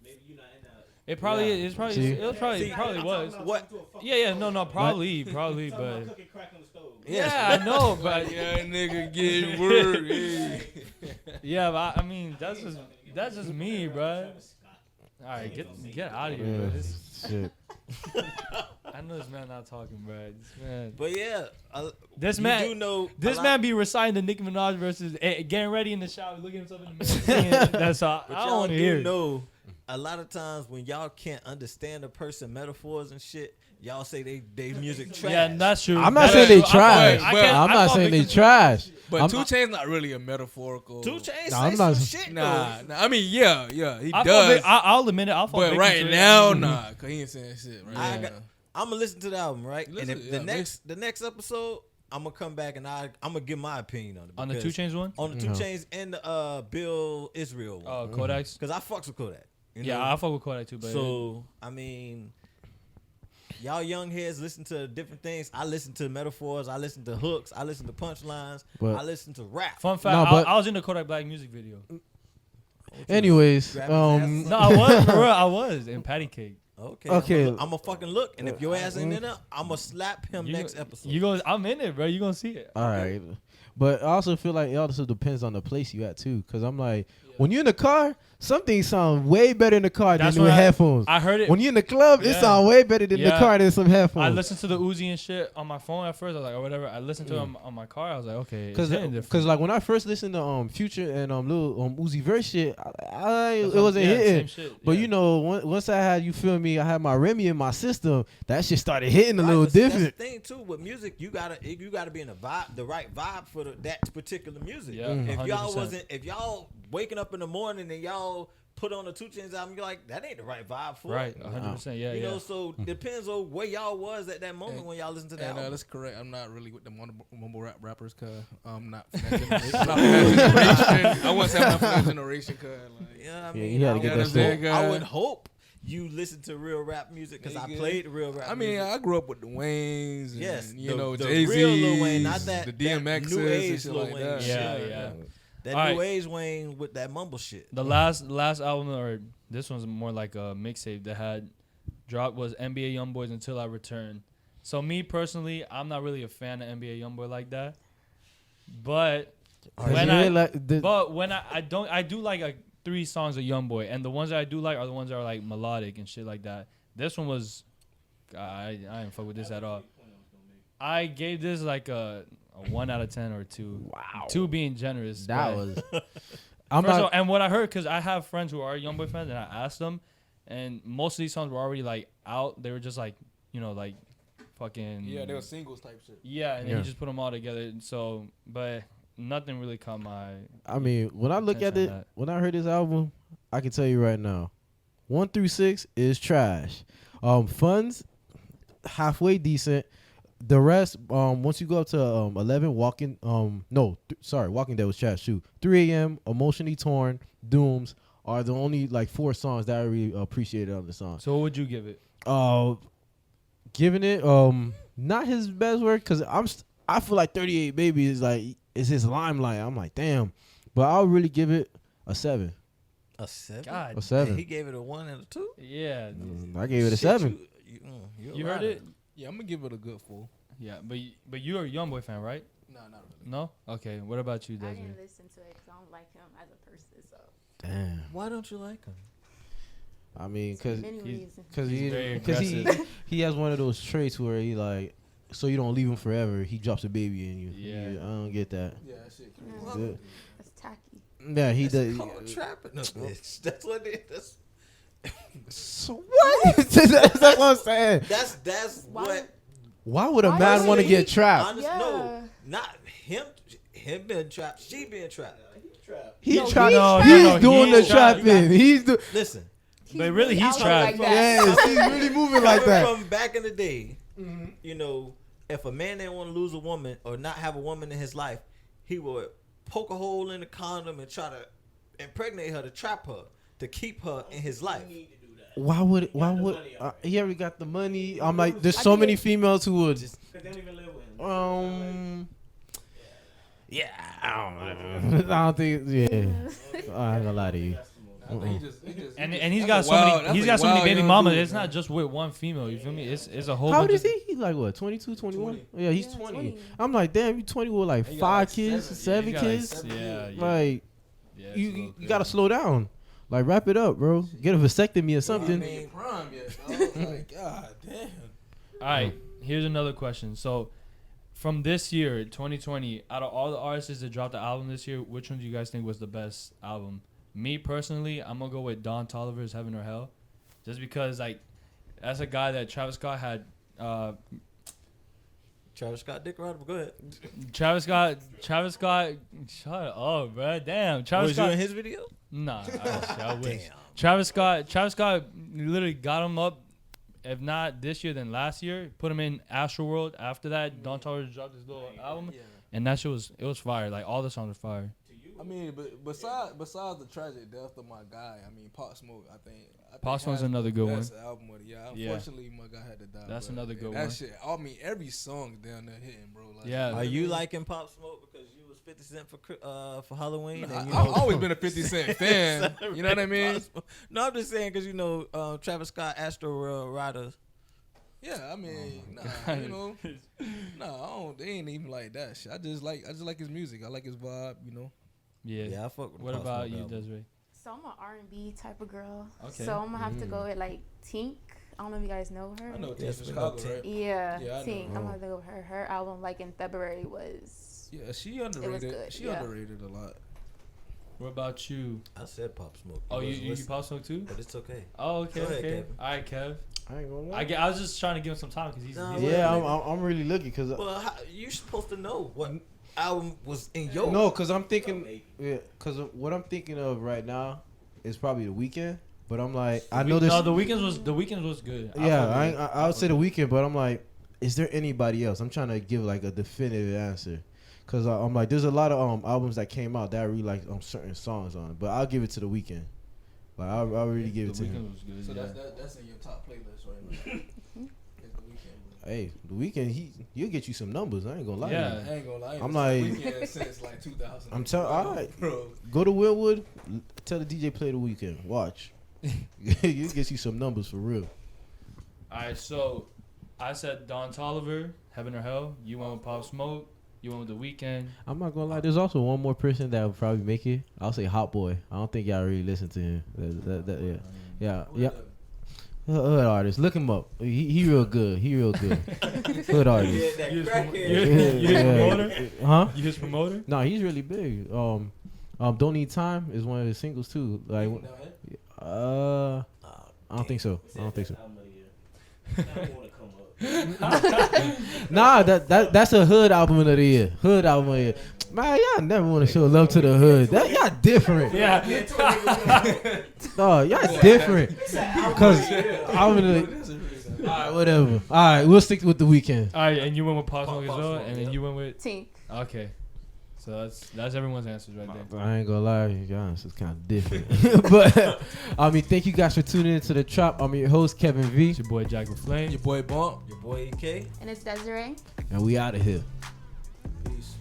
Maybe you're not in that. It probably. Yeah. It's probably. See? It probably. See, It probably I'm was. talking What? to a fucking Yeah, stove. no, probably, I'm talking but. about cooking crack on the stove. Yeah, I know, but Yeah, nigga, get word. Hey. yeah, but I mean, that's just me, bro. All right, get out of here, Yeah, bro. shit. I know this man not talking, bro. This man, But yeah, this you man, do know this a man lot- be reciting the Nicki Minaj versus getting ready in the shower, looking himself in the mirror. Singing. That's all. But I don't y'all want to do hear. it. know a lot of times when y'all can't understand a person metaphors and shit, y'all say they music trash. Yeah, that's true. I'm not That's saying they true. trash. I can't- I'm not fall saying they victim to- trash. But I'm 2 not- Chainz not really a metaphorical. 2 Chainz Nah, say I'm some not- shit Nah, though. I mean, yeah, he I fall does. vic- I'll admit it. I'll fall But victim right to it. now, nah, cause he ain't saying shit. Right I now. got- I'm gonna listen to the album, right? Listen, and if yeah, the next episode, I'm gonna come back and I'm gonna give my opinion on it. On the 2 because- Chainz one. on the 2 No. Chainz and the Bill Israel one. Oh, Kodak's. Because I fucks with Kodak. You Yeah, know? I fuck with Kodak too, but So I mean, y'all young heads listen to different things. I listen to metaphors. I listen to hooks. I listen to punchlines. But- I listen to rap. Fun fact, No, but- I was in the Kodak Black music video. Anyways, Grab his ass. No, I was, for real, I was in Patty Cake. Okay. I'm gonna fucking look, and if your ass ain't in there, I'm gonna slap him next episode. I'm in it, bro. You gonna see it. all right. But I also feel like it also depends on the place you at too. Cause I'm like, when you're in the car, some things sound way better in the car That's than with what headphones. I heard it. When you're in the club, it Yeah. sound way better than the Yeah. car than some headphones. I listened to the Uzi and shit on my phone at first. I was like, or whatever. I listened to it on my car. I was like, okay, it's hitting different. Cause like when I first listened to Future and Lil Uzi Vert shit, it That's wasn't yeah, hitting. same shit, But yeah. you know, once I had, you feel me, I had my Remy in my system, that shit started hitting a Right, little but see, different. That's the thing too with music. You gotta be in the right vibe for that particular music. Yeah, If y'all 100%. if y'all waking up in the morning and y'all put on the 2 Chainz album, you're like, that ain't the right vibe for Right, it. 100%. Yeah, You yeah. know, so depends on where y'all was at that moment when y'all listen to that And album. that's correct. I'm not really with the mumble rap rappers, cause I'm not from that generation. I'm not from that generation. I wouldn't say I'm not from that generation, cause like, Yeah, I Yeah, mean, you gotta I get would- that shit. I would hope you listen to real rap music because I Nigga. played real rap. I mean, music. I grew up with the Waynes, and, Yes, you the- know, the Jay real Lil Z, Wayne, not that- the that DMXs new and age shit Lil like Wayne that. shit. Yeah. that All new right. age Wayne with that mumble shit. The last album, or this one's more like a mixtape that had dropped, was NBA Youngboy's Until I Return. So me personally, I'm not really a fan of NBA Youngboy like that. But when I do like 3 songs of Youngboy, and the ones that I do like are the ones that are like melodic and shit like that. This one was, I didn't fuck with this at all. I gave this like a 1 out of 10 or 2. Wow. 2 being generous. That but- was. I'm First of all, not. and what I heard, because I have friends who are Youngboy fans, and I asked them, and most of these songs were already like out. They were just like, like fucking. Yeah, they were singles type shit. Yeah, and then Yeah. you just put them all together. So, but nothing really caught my. I mean, when I look at attention it, on that. when I heard this album, I can tell you right now, 1 through 6 is trash. Funds, halfway decent. The rest, once you go up to 11, Walking Dead was trash too. 3 a.m., Emotionally Torn, Dooms are the only like 4 songs that I really appreciated on the song. So what would you give it? Giving it not his best work, because I feel like 38 Baby is his limelight. I'm like, damn, but I'll really give it a 7. A 7? God, A 7. He gave it a 1 and a 2. yeah. I gave it a Shit, 7. You heard it? Yeah, I'm gonna give it a good 4. Yeah, but you're a Youngboy fan, right? No, not really. No. Okay. What about you, I Desiree? didn't listen to it because I don't like him as a person. So Damn. Why don't you like him? I mean, for cause many reasons. He's very he has one of those traits where he like, so you don't leave him forever. He drops a baby in you. Yeah. I don't get that. Yeah, that shit. Yeah, Yeah. that's tacky. Yeah, he It's does. called trapping a bitch. That's what it is. So what? That's what I'm saying. That's Why? what. Why would a Why man would want to he- get trapped? Honest, Yeah. No, not him. Him being trapped. She being trapped. He No, trapped. no, he's no, doing he's the trapped. trapping. He's the. Listen. But really, he's out trapped. like that. Yes, he's really moving like Coming that. from back in the day, you know, if a man didn't want to lose a woman or not have a woman in his life, he would poke a hole in the condom and try to impregnate her to trap her to keep her in his life. Why would? He already got the money. I'm like, there's so many females who would. Cause they don't even live with him. Yeah, I don't think. Yeah, I ain't gonna lie to you. And he's That's got a so wild- many. that's He's a got so many wild baby young mamas. dude, It's not man. just with one female. You feel me? It's a whole. How old bunch is he? He's like what? 22, 21? Yeah, he's Yeah, 20. 20. I'm like, damn, you 20 with like He got 5 like kids, 7 seven. Yeah, he got kids. like yeah. Like, Yeah, it's a you little gotta crazy. slow down. Like, wrap it up, bro. Get a vasectomy or something. Prime yet. Like, God damn. All right, here's another question. So, from this year, 2020, out of all the artists that dropped the album this year, which one do you guys think was the best album? Me personally, I'm gonna go with Don Toliver's "Heaven or Hell," just because like that's a guy that Travis Scott had. Travis Scott, Dick Ryder, go ahead. Travis Scott. Shut up, bro. Damn, Travis Was you Scott. in his video? Nah, I wish. Damn. Travis Scott literally got him up. If not this year, then last year. Put him in Astroworld. After that, Don Toliver dropped his little album, and that shit was fire. Like all the songs were fire. To you, I mean, but besides the tragic death of my guy, I mean, Pop Smoke, I think Pop Smoke's has another the good one. best album of the year. Yeah. Unfortunately, my guy had to die. That's but another good that one. Shit, I mean, every song down there hitting, bro. Like, Yeah. Are you liking Pop Smoke because you was 50 Cent for Halloween? Nah, and, I've always been a 50 Cent fan. You know what I mean? No, I'm just saying because Travis Scott, Astro Rider. Yeah, I mean, you know, I don't. They ain't even like that shit. I just like his music. I like his vibe. You know. Yeah. I fuck with What Pop about Smoke you, album. Desiree? So I'm an R&B type of girl. Okay. So I'm gonna have to go with like Tink. I don't know if you guys know her. I know Yes, Tink we Chicago, know Tink. right? Yeah, Yeah, I know. Tink. I'm gonna have to go with her. Her album, like in February, was Yeah, she underrated. good, She yeah. underrated a lot. What about you? I said Pop Smoke. Oh, wasn't you listening, Pop Smoke too? But it's okay. Oh, okay, Go ahead, okay. Kevin. All right, Kev. I ain't gonna lie. I was just trying to give him some time because he's Nah, Yeah, I'm really looking because Well, you're supposed to know what album was in your. no, because I'm thinking, because what I'm thinking of right now is probably The Weeknd. But I'm like, I know this. No, the weekends was good. Yeah, I would say The Weeknd, but I'm like, is there anybody else? I'm trying to give like a definitive answer, cause I'm like, there's a lot of albums that came out that I really like certain songs on, but I'll give it to The Weeknd. Like I really give it to him. Was good. So Yeah. that's in your top playlist right now. It's The Weeknd. Hey, The Weeknd, he'll get you some numbers. I ain't gonna lie. Yeah. To you. I ain't gonna lie. I'm like- Weeknd since like 2000. I'm telling. All right, bro. go to Willwood. Tell the DJ play The Weeknd. Watch. You get you some numbers for real. All right, so I said Don Toliver, Heaven or Hell. You went with Pop Smoke. You went with The Weeknd. I'm not gonna lie. There's also one more person that would probably make it. I'll say Hot Boy. I don't think y'all really listen to him. Yeah. Hood artist. Look him up. He real good. Hood artist. that You his Yeah. promoter? Huh? You his promoter? No, he's really big. Don't Need Time is one of his singles too. Like, I don't think so. I don't think so. I don't want to come up. Nah, that's a hood album of the year. Hood album of the year. Man, y'all never want to show love to the hood. That y'all different. Yeah. Oh, y'all different. Cause I'm gonna. Alright, whatever. Alright, we'll stick with The Weeknd. All right, and you went with Pop Smoke as Pop well, Smoke, and then yeah. you went with. Tink. Okay. So that's everyone's answers right there. I ain't gonna lie, guys, it's kind of different. But I mean, thank you guys for tuning into the Trap. I'm your host, Kevin V, It's your boy Jack LaFlame. Your boy Bump. Your boy EK. And it's Desiree. and we out of here. Peace.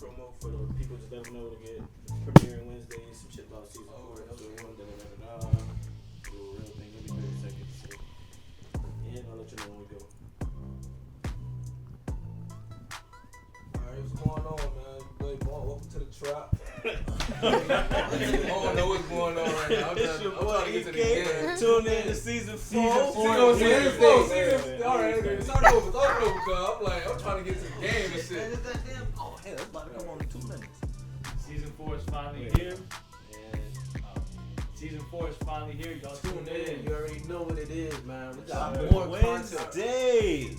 Promo for the people just never know to get premiering Wednesday, some shit about season 4. Do a real thing, give me 30 seconds. So. And I'll let you know when we go. Alright, what's going on, man? Your boy Bump. Welcome to the trap. I don't know what's going on right now. I'm trying to get to the game. Tune in to season 4. Season 4. Alright, start over, cuz. I'm trying to get to the game and shit. Oh, hell, it's about to come on in 2 minutes. Season 4 is finally here. Season 4 is finally here. Y'all tune in. You already know what it is, man. We got more Wednesday.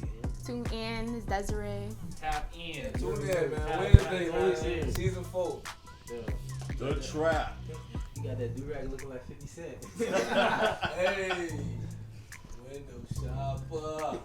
Tune in. It's Desiree. Tap in. Tune in, man. Tap Wednesday, in. season 4. The Trap. You got that do-rag looking like 50 Cent. Hey, window shopper.